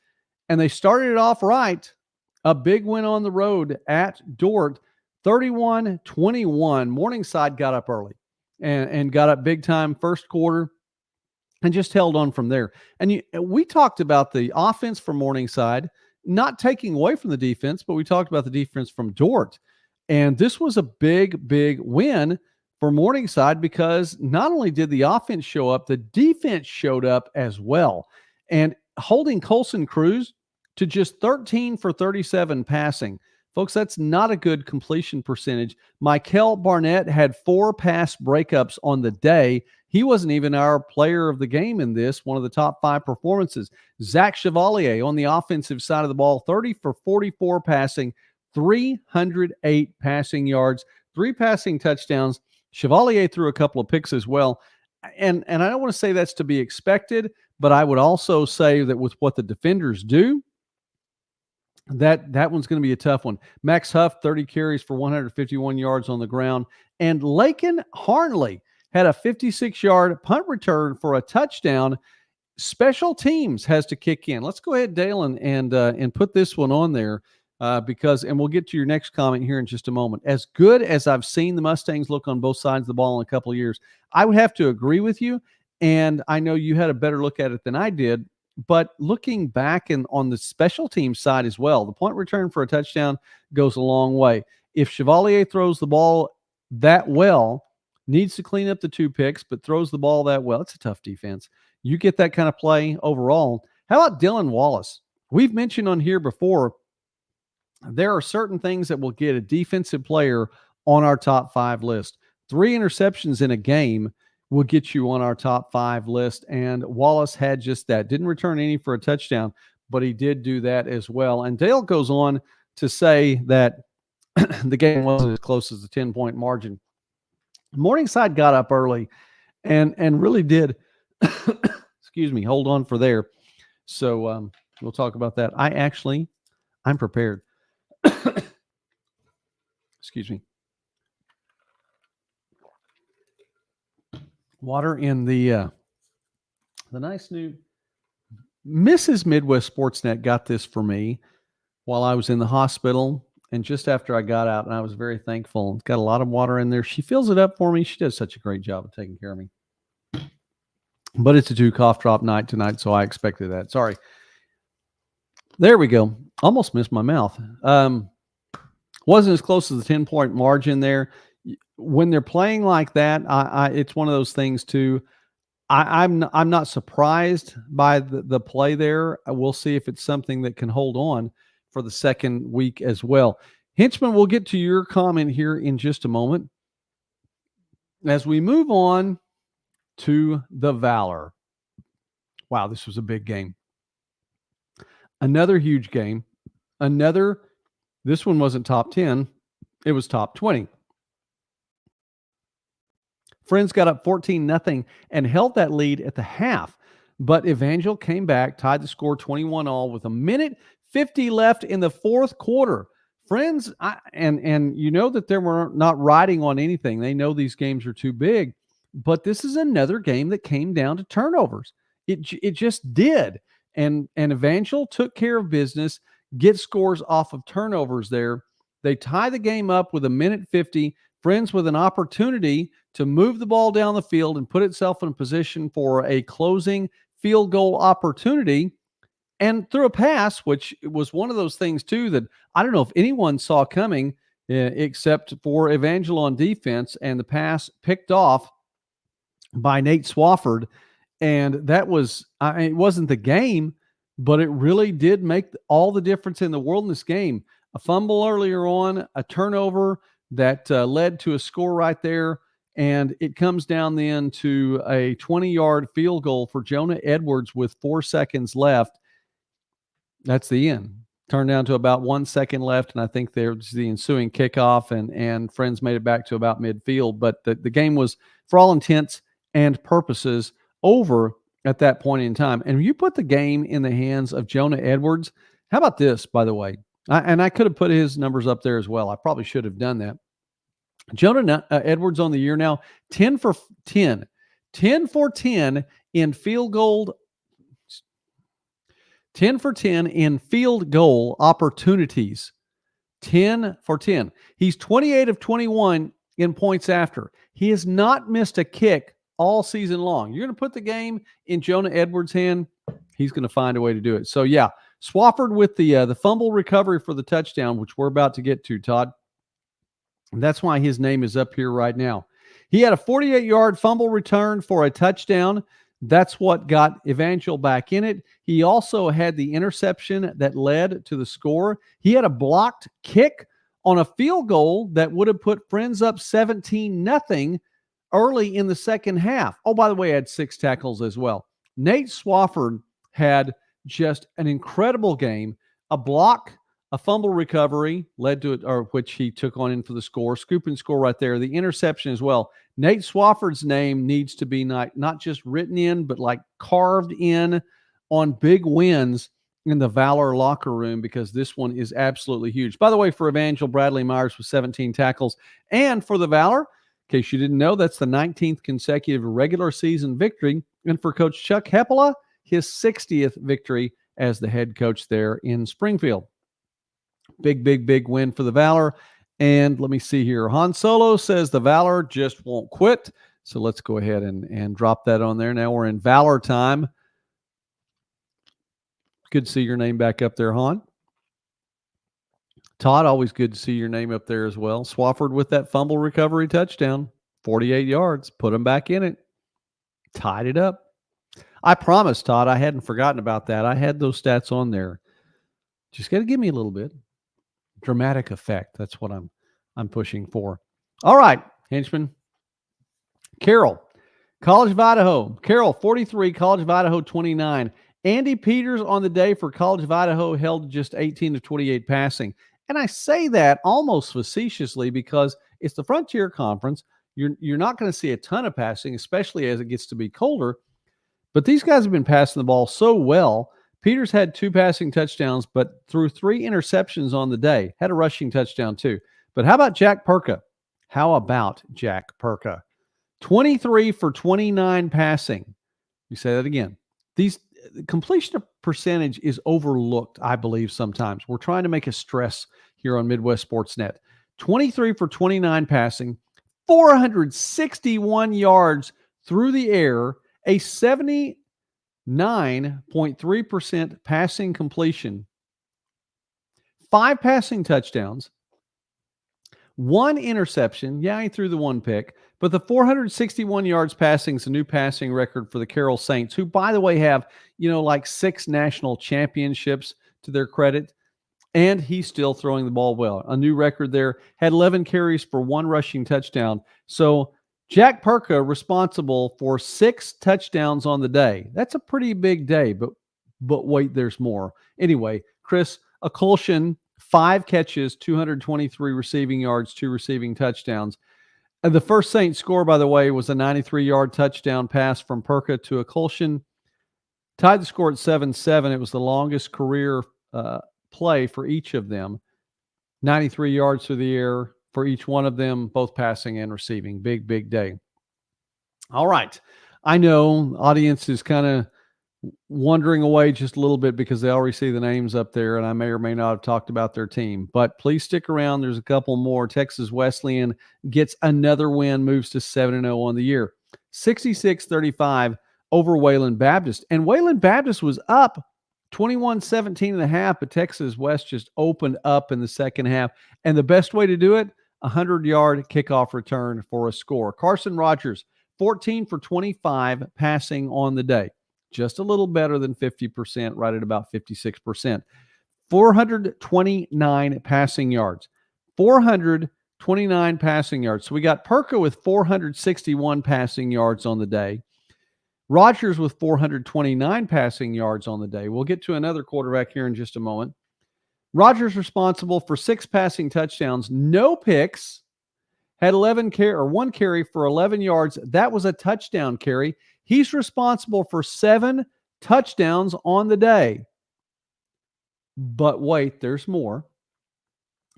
and they started it off right. A big win on the road at Dordt, 31-21. Morningside got up early and got up big time first quarter. and just held on from there. We talked about the offense for Morningside, not taking away from the defense, but we talked about the defense from Dort. And this was a big, big win for Morningside because not only did the offense show up, the defense showed up as well. And holding Colson Cruz to just 13 for 37 passing. Folks, that's not a good completion percentage. Michael Barnett had 4 pass breakups on the day. He wasn't even our player of the game in this, one of the top 5 performances. Zach Chevalier on the offensive side of the ball, 30 for 44 passing, 308 passing yards, 3 passing touchdowns. Chevalier threw a couple of picks as well. And I don't want to say that's to be expected, but I would also say that with what the defenders do, that one's going to be a tough one. Max Huff, 30 carries for 151 yards on the ground. And Lakin Harnley had a 56-yard punt return for a touchdown. Special teams has to kick in. Let's go ahead, Dale, and put this one on there and we'll get to your next comment here in just a moment. As good as I've seen the Mustangs look on both sides of the ball in a couple of years, I would have to agree with you. And I know you had a better look at it than I did. But looking back on the special team side as well, the punt return for a touchdown goes a long way. If Chevalier throws the ball that well, needs to clean up the 2 picks, but throws the ball that well, it's a tough defense. You get that kind of play overall. How about Dylan Wallace? We've mentioned on here before, there are certain things that will get a defensive player on our top 5 list. 3 interceptions in a game will get you on our top 5 list. And Wallace had just that. Didn't return any for a touchdown, but he did do that as well. And Dale goes on to say that the game wasn't as close as the 10-point margin. Morningside got up early and really did, excuse me, hold on for there. So we'll talk about that. I'm prepared. Excuse me. Water in the nice new Mrs. Midwest Sportsnet got this for me while I was in the hospital and just after I got out, and I was very thankful. It's got a lot of water in there. She fills it up for me. She does such a great job of taking care of me. But it's a 2 cough drop night tonight, so I expected that. Sorry. There we go. Almost missed my mouth. Wasn't as close as the 10-point margin there. When they're playing like that, it's one of those things too. I'm not surprised by the play there. We'll see if it's something that can hold on for the second week as well. Henchman, we'll get to your comment here in just a moment. As we move on to the Valor. Wow, this was a big game. Another huge game. This one wasn't top 10. It was top 20. Friends got up 14-0 and held that lead at the half. But Evangel came back, tied the score 21-all with 1:50 left in the 4th quarter. Friends, and you know that they were not riding on anything. They know these games are too big. But this is another game that came down to turnovers. It just did. And Evangel took care of business, get scores off of turnovers there. They tie the game up with 1:50. Friends with an opportunity to move the ball down the field and put itself in a position for a closing field goal opportunity. And through a pass, which was one of those things too that I don't know if anyone saw coming except for Evangel on defense, and the pass picked off by Nate Swafford. And that was, it wasn't the game, but it really did make all the difference in the world in this game. A fumble earlier on, a turnover that led to a score right there. And it comes down then to a 20-yard field goal for Jonah Edwards with 4 seconds left. That's the end. Turned down to about 1 second left, and I think there's the ensuing kickoff, and Friends made it back to about midfield. But the game was, for all intents and purposes, over at that point in time. And you put the game in the hands of Jonah Edwards. How about this, by the way? I could have put his numbers up there as well. I probably should have done that. Jonah Edwards on the year now, 10 for 10. 10 for 10 in field goal. 10 for 10 in field goal opportunities. 10 for 10. He's 28 of 21 in points after. He has not missed a kick all season long. You're going to put the game in Jonah Edwards' hand, he's going to find a way to do it. So, yeah, Swafford with the fumble recovery for the touchdown, which we're about to get to, Todd. And that's why his name is up here right now. He had a 48-yard fumble return for a touchdown. That's what got Evangel back in it. He also had the interception that led to the score. He had a blocked kick on a field goal that would have put Friends up 17-0 early in the second half. Oh, by the way, he had 6 tackles as well. Nate Swafford had just an incredible game. A block, a fumble recovery led to it, or which he took on in for the score. Scoop and score right there. The interception as well. Nate Swafford's name needs to be not just written in, but like carved in on big wins in the Valor locker room, because this one is absolutely huge. By the way, for Evangel, Bradley Myers with 17 tackles. And for the Valor, in case you didn't know, that's the 19th consecutive regular season victory. And for Coach Chuck Hepola, his 60th victory as the head coach there in Springfield. Big win for the Valor. And let me see here. Han Solo says the Valor just won't quit. So let's go ahead and drop that on there. Now we're in Valor time. Good to see your name back up there, Han. Todd, always good to see your name up there as well. Swafford with that fumble recovery touchdown. 48 yards. Put him back in it. Tied it up. I promise, Todd, I hadn't forgotten about that. I had those stats on there. Just got to give me a little bit. Dramatic effect. That's what I'm pushing for. All right, henchman. Carroll, College of Idaho. Carroll, 43, College of Idaho, 29. Andy Peters on the day for College of Idaho held just 18 of 28 passing. And I say that almost facetiously because it's the Frontier Conference. You're not going to see a ton of passing, especially as it gets to be colder. But these guys have been passing the ball so well. Peters had 2 passing touchdowns, but threw 3 interceptions on the day. Had a rushing touchdown too. But how about Jack Perka? 23 for 29 passing. You say that again. These completion percentage is overlooked, I believe, sometimes. We're trying to make a stress here on Midwest Sportsnet. 23 for 29 passing, 461 yards through the air, a 79.3% passing completion, 5 passing touchdowns, 1 interception. Yeah, he threw the 1 pick, but the 461 yards passing is a new passing record for the Carroll Saints, who, by the way, have, like 6 national championships to their credit, and he's still throwing the ball well. A new record there. Had 11 carries for 1 rushing touchdown. So Jack Perka responsible for 6 touchdowns on the day. That's a pretty big day, but wait, there's more. Anyway, Chris Akulshin, 5 catches, 223 receiving yards, 2 receiving touchdowns. And the first Saints score, by the way, was a 93-yard touchdown pass from Perka to Akulshin. Tied the score at 7-7. It was the longest career play for each of them. 93 yards through the air for each one of them, both passing and receiving. Big day. All right. I know audience is kind of wandering away just a little bit because they already see the names up there, and I may or may not have talked about their team. But please stick around. There's a couple more. Texas Wesleyan gets another win, moves to 7-0 on the year. 66-35 over Wayland Baptist. And Wayland Baptist was up 21-17 in the half, but Texas West just opened up in the second half. And the best way to do it, 100-yard kickoff return for a score. Carson Rogers, 14 for 25 passing on the day. Just a little better than 50%, right at about 56%. 429 passing yards. 429 passing yards. So we got Perka with 461 passing yards on the day. Rogers with 429 passing yards on the day. We'll get to another quarterback here in just a moment. Rogers responsible for 6 passing touchdowns, no picks, had 1 carry for 11 yards. That was a touchdown carry. He's responsible for 7 touchdowns on the day. But wait, there's more.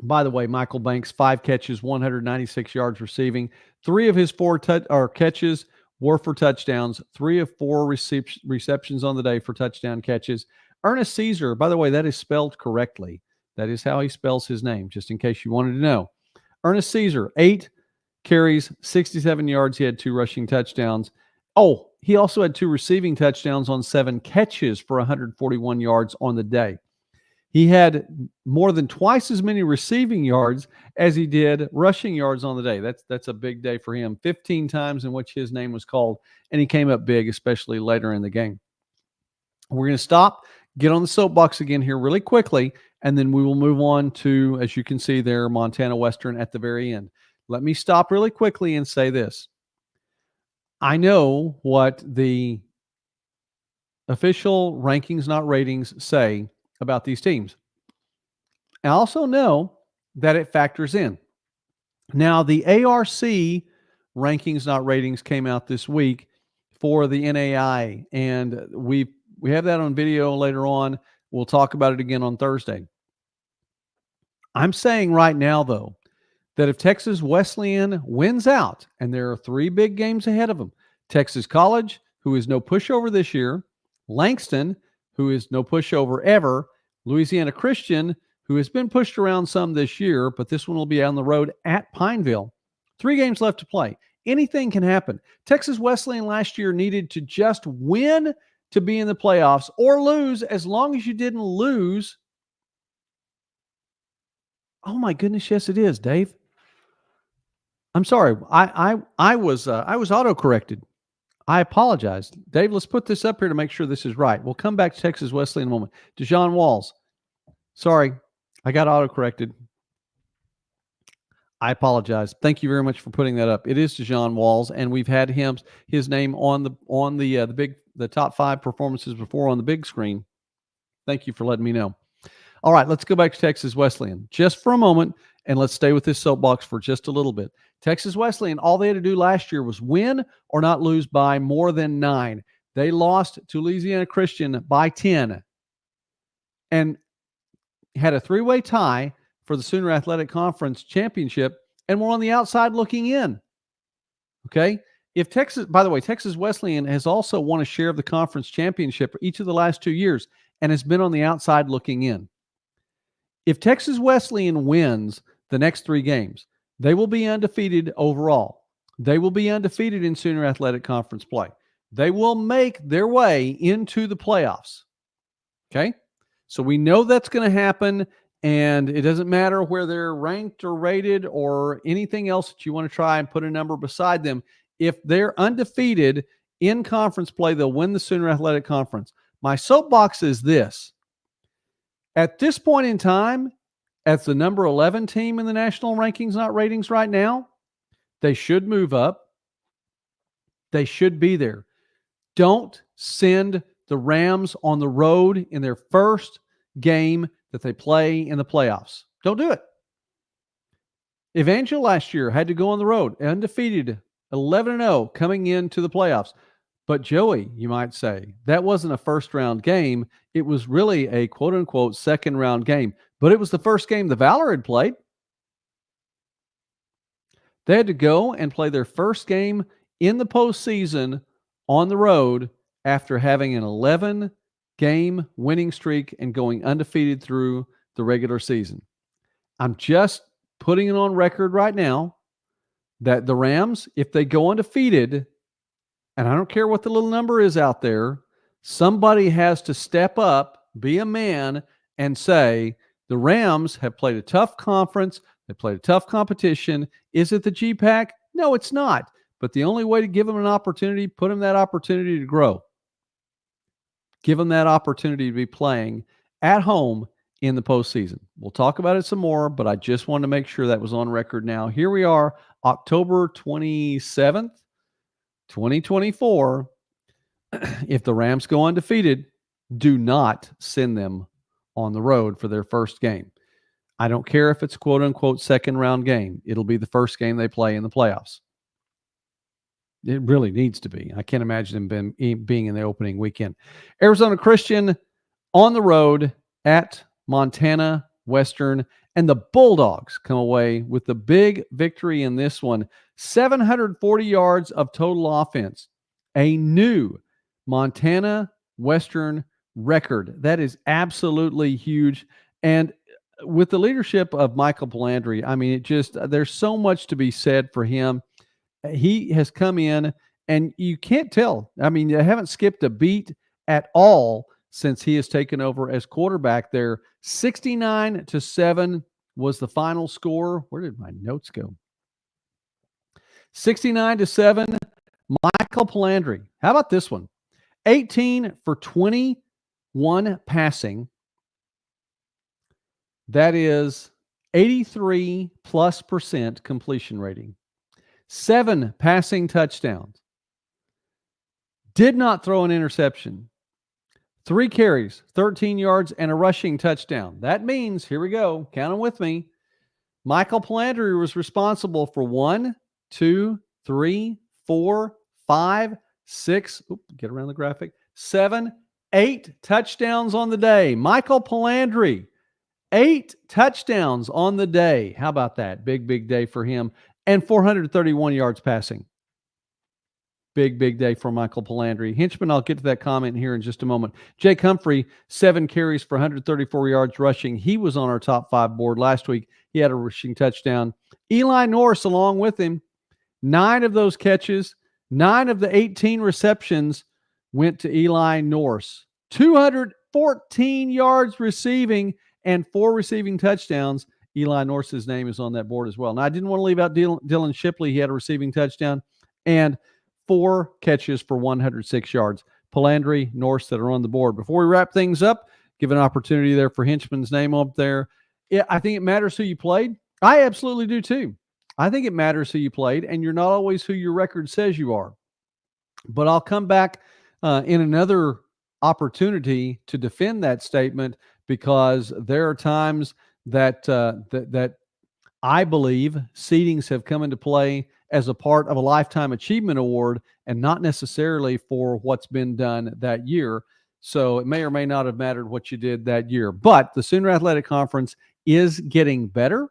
By the way, Michael Banks, 5 catches, 196 yards receiving. 3 of his 4 catches were for touchdowns. 3 of 4 receptions on the day for touchdown catches. Ernest Caesar, by the way, that is spelled correctly. That is how he spells his name, just in case you wanted to know. Ernest Caesar, 8 carries, 67 yards. He had 2 rushing touchdowns. Oh, he also had 2 receiving touchdowns on 7 catches for 141 yards on the day. He had more than twice as many receiving yards as he did rushing yards on the day. That's a big day for him. 15 times in which his name was called, and he came up big, especially later in the game. We're going to stop, get on the soapbox again here really quickly, and then we will move on to, as you can see there, Montana Western at the very end. Let me stop really quickly and say this. I know what the official rankings, not ratings, say about these teams. I also know that it factors in. Now, the ARC rankings, not ratings, came out this week for the NAIA, and we have that on video later on. We'll talk about it again on Thursday. I'm saying right now, though, that if Texas Wesleyan wins out, and there are 3 big games ahead of them, Texas College, who is no pushover this year, Langston, who is no pushover ever, Louisiana Christian, who has been pushed around some this year, but this one will be on the road at Pineville. 3 games left to play. Anything can happen. Texas Wesleyan last year needed to just win to be in the playoffs or lose. As long as you didn't lose. Oh my goodness, yes it is, Dave. I'm sorry. I was auto-corrected. I apologize. Dave, let's put this up here to make sure this is right. We'll come back to Texas Wesleyan in a moment. Deshaun Walls. Sorry, I got auto-corrected. I apologize. Thank you very much for putting that up. It is Deshaun Walls, and we've had his name on the top 5 performances before on the big screen. Thank you for letting me know. All right, let's go back to Texas Wesleyan just for a moment, and let's stay with this soapbox for just a little bit. Texas Wesleyan, all they had to do last year was win or not lose by more than 9. They lost to Louisiana Christian by 10 and had a 3-way tie for the Sooner Athletic Conference championship, and were on the outside looking in. Okay? By the way, Texas Wesleyan has also won a share of the conference championship for each of the last 2 years and has been on the outside looking in. If Texas Wesleyan wins the next 3 games, they will be undefeated overall. They will be undefeated in Sooner Athletic Conference play. They will make their way into the playoffs. Okay? So we know that's going to happen, and it doesn't matter where they're ranked or rated or anything else that you want to try and put a number beside them. If they're undefeated in conference play, they'll win the Sooner Athletic Conference. My soapbox is this. At this point in time, as the number 11 team in the national rankings, not ratings right now, they should move up. They should be there. Don't send the Rams on the road in their first game that they play in the playoffs. Don't do it. Evangel last year had to go on the road, undefeated, 11-0 coming into the playoffs. But Joey, you might say, that wasn't a first-round game. It was really a quote-unquote second-round game. But it was the first game the Valor had played. They had to go and play their first game in the postseason on the road after having an 11-game winning streak and going undefeated through the regular season. I'm just putting it on record right now that the Rams, if they go undefeated, and I don't care what the little number is out there, somebody has to step up, be a man, and say, the Rams have played a tough conference. They played a tough competition. Is it the GPAC? No, it's not. But the only way to give them an opportunity, put them that opportunity to grow. Give them that opportunity to be playing at home in the postseason. We'll talk about it some more, but I just wanted to make sure that was on record now. Here we are, October 27th, 2024. If the Rams go undefeated, do not send them on the road for their first game. I don't care if it's quote unquote second round game. It'll be the first game they play in the playoffs. It really needs to be. I can't imagine them being in the opening weekend. Arizona Christian on the road at Montana Western, and the Bulldogs come away with the big victory in this one. 740 yards of total offense. A new Montana Western record. That is absolutely huge. And with the leadership of Michael Palandri, I mean, there's so much to be said for him. He has come in And you can't tell. I mean, they haven't skipped a beat at all since he has taken over as quarterback there. 69-7 was the final score. Where did my notes go? 69-7, Michael Palandri. How about this one? 18 for 21 passing. That is 83+% completion rating. 7 passing touchdowns. Did not throw an interception. 3 carries, 13 yards, and a rushing touchdown. That means, here we go, count them with me. Michael Palandri was responsible for 1, 2, 3, 4, 5, 6, get around the graphic, 7, 8 touchdowns on the day. Michael Palandri, 8 touchdowns on the day. How about that? Big, big day for him. And 431 yards passing. Big, big day for Michael Palandri. Hinchman, I'll get to that comment here in just a moment. Jake Humphrey, 7 carries for 134 yards rushing. He was on our top 5 board last week. He had a rushing touchdown. Eli Norris along with him. 9 of those catches, 9 of the 18 receptions went to Eli Norris. 214 yards receiving and 4 receiving touchdowns. Eli Norris's name is on that board as well. Now, I didn't want to leave out Dylan Shipley. He had a receiving touchdown and 4 catches for 106 yards. Palandri, Norris that are on the board. Before we wrap things up, give an opportunity there for Hinchman's name up there. I think it matters who you played. I absolutely do too. I think it matters who you played, and you're not always who your record says you are. But I'll come back in another opportunity to defend that statement, because there are times that that I believe seedings have come into play as a part of a Lifetime Achievement Award and not necessarily for what's been done that year. So it may or may not have mattered what you did that year. But the Sooner Athletic Conference is getting better,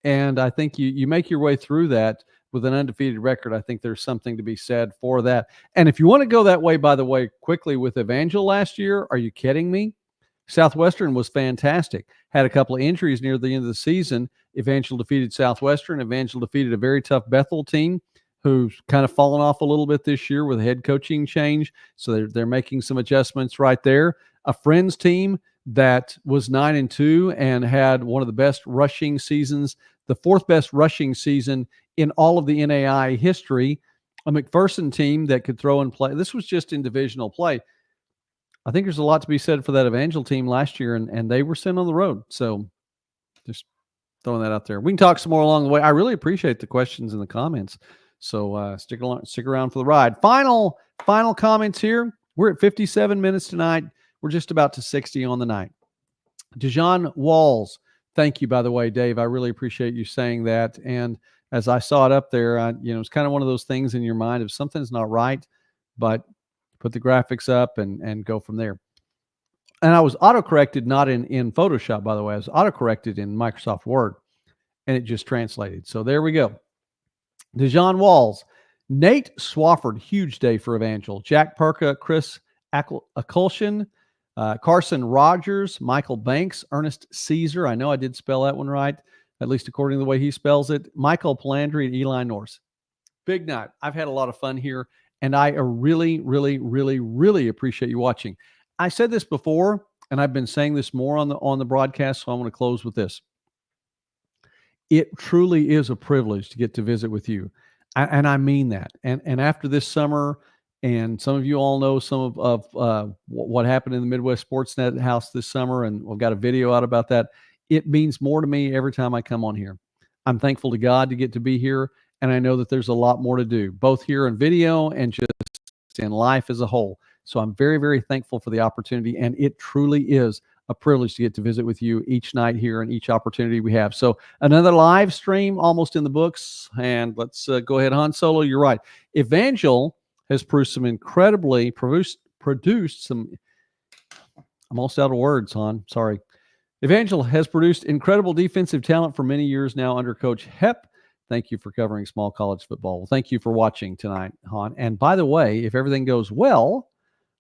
and I think you make your way through that with an undefeated record. I think there's something to be said for that. And if you want to go that way, by the way, quickly with Evangel last year, are you kidding me? Southwestern was fantastic. Had a couple of injuries near the end of the season. Evangel defeated Southwestern. Evangel defeated a very tough Bethel team who's kind of fallen off a little bit this year with a head coaching change. So they're making some adjustments right there. A Friends team that was 9-2 and had one of the best rushing seasons, the 4th best rushing season in all of the NAIA history. A McPherson team that could throw and play. This was just in divisional play. I think there's a lot to be said for that Evangel team last year, and they were sent on the road. So just throwing that out there. We can talk some more along the way. I really appreciate the questions and the comments. So stick around for the ride. Final comments here. We're at 57 minutes tonight. We're just about to 60 on the night. Dijon Walls. Thank you, by the way, Dave. I really appreciate you saying that. And as I saw it up there, it's kind of one of those things in your mind if something's not right, but put the graphics up and go from there. And I was autocorrected, not in Photoshop, by the way. I was autocorrected in Microsoft Word, and it just translated. So there we go. Dijon Walls. Nate Swafford, huge day for Evangel. Jack Perka, Chris Akulshin, Carson Rogers, Michael Banks, Ernest Caesar. I know I did spell that one right, at least according to the way he spells it. Michael Palandri and Eli Norris. Big night. I've had a lot of fun here. And I really, really, really, really appreciate you watching. I said this before, and I've been saying this more on the broadcast, so I want to close with this. It truly is a privilege to get to visit with you, and I mean that. And after this summer, and some of you all know some of what happened in the Midwest Sportsnet House this summer, and we've got a video out about that. It means more to me every time I come on here. I'm thankful to God to get to be here. And I know that there's a lot more to do, both here in video and just in life as a whole. So I'm very, very thankful for the opportunity. And it truly is a privilege to get to visit with you each night here and each opportunity we have. So another live stream almost in the books. And let's go ahead, Han Solo. You're right. Evangel has produced some, I'm almost out of words, Han. Sorry. Evangel has produced incredible defensive talent for many years now under Coach Hepp. Thank you for covering small college football. Well, thank you for watching tonight, Han. And by the way, if everything goes well,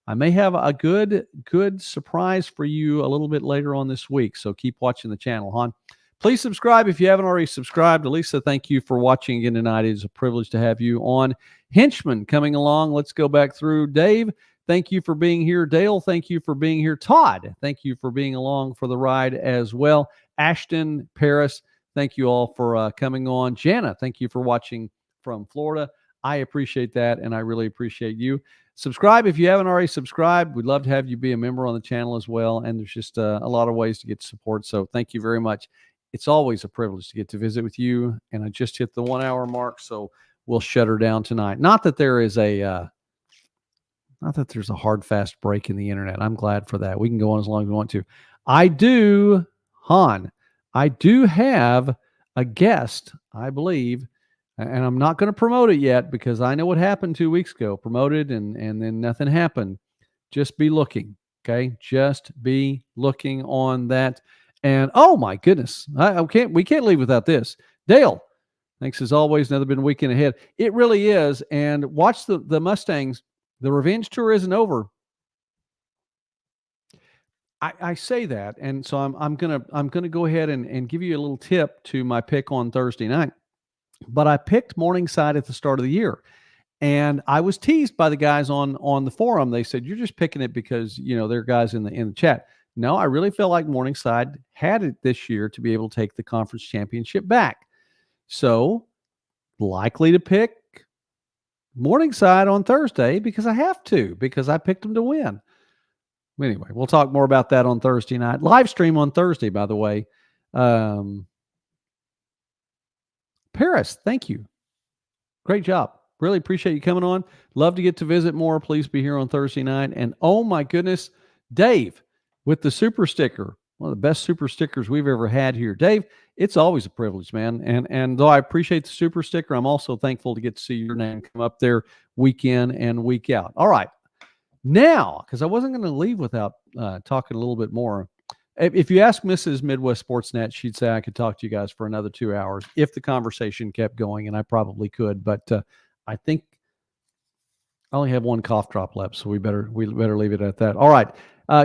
I may have a good surprise for you a little bit later on this week. So keep watching the channel, Han. Please subscribe if you haven't already subscribed. Elisa, thank you for watching again tonight. It is a privilege to have you on. Henchman coming along. Let's go back through. Dave, thank you for being here. Dale, thank you for being here. Todd, thank you for being along for the ride as well. Ashton, Paris, thank you all for coming on. Jana, thank you for watching from Florida. I appreciate that, and I really appreciate you. Subscribe if you haven't already subscribed. We'd love to have you be a member on the channel as well, and there's just a lot of ways to get support, so thank you very much. It's always a privilege to get to visit with you, and I just hit the 1 hour mark, so we'll shut her down tonight. Not that there's a hard, fast break in the internet. I'm glad for that. We can go on as long as we want to. I do have a guest, I believe, and I'm not going to promote it yet because I know what happened 2 weeks ago. Promoted and then nothing happened. Just be looking, okay? Just be looking on that. And oh my goodness, we can't leave without this. Dale, thanks as always. Another been weekend ahead. It really is. And watch the Mustangs. The revenge tour isn't over. I say that, and so I'm gonna go ahead and give you a little tip to my pick on Thursday night. But I picked Morningside at the start of the year, and I was teased by the guys on the forum. They said, "You're just picking it because they're guys in the chat." No, I really felt like Morningside had it this year to be able to take the conference championship back. So likely to pick Morningside on Thursday because I have to, because I picked them to win. Anyway, we'll talk more about that on Thursday night. Live stream on Thursday, by the way. Paris, thank you. Great job. Really appreciate you coming on. Love to get to visit more. Please be here on Thursday night. And oh my goodness, Dave with the super sticker, one of the best super stickers we've ever had here. Dave, it's always a privilege, man. And though I appreciate the super sticker, I'm also thankful to get to see your name come up there week in and week out. All right. Now, because I wasn't going to leave without talking a little bit more. If you ask Mrs. Midwest Sportsnet, she'd say I could talk to you guys for another 2 hours if the conversation kept going, and I probably could. But I think I only have one cough drop left, so we better leave it at that. All right,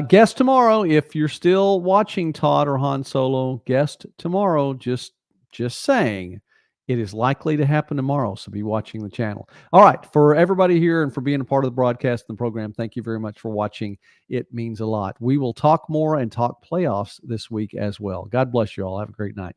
guest tomorrow. If you're still watching Todd or Han Solo, guest tomorrow. Just saying. It is likely to happen tomorrow, so be watching the channel. All right, for everybody here and for being a part of the broadcast and the program, thank you very much for watching. It means a lot. We will talk more and talk playoffs this week as well. God bless you all. Have a great night.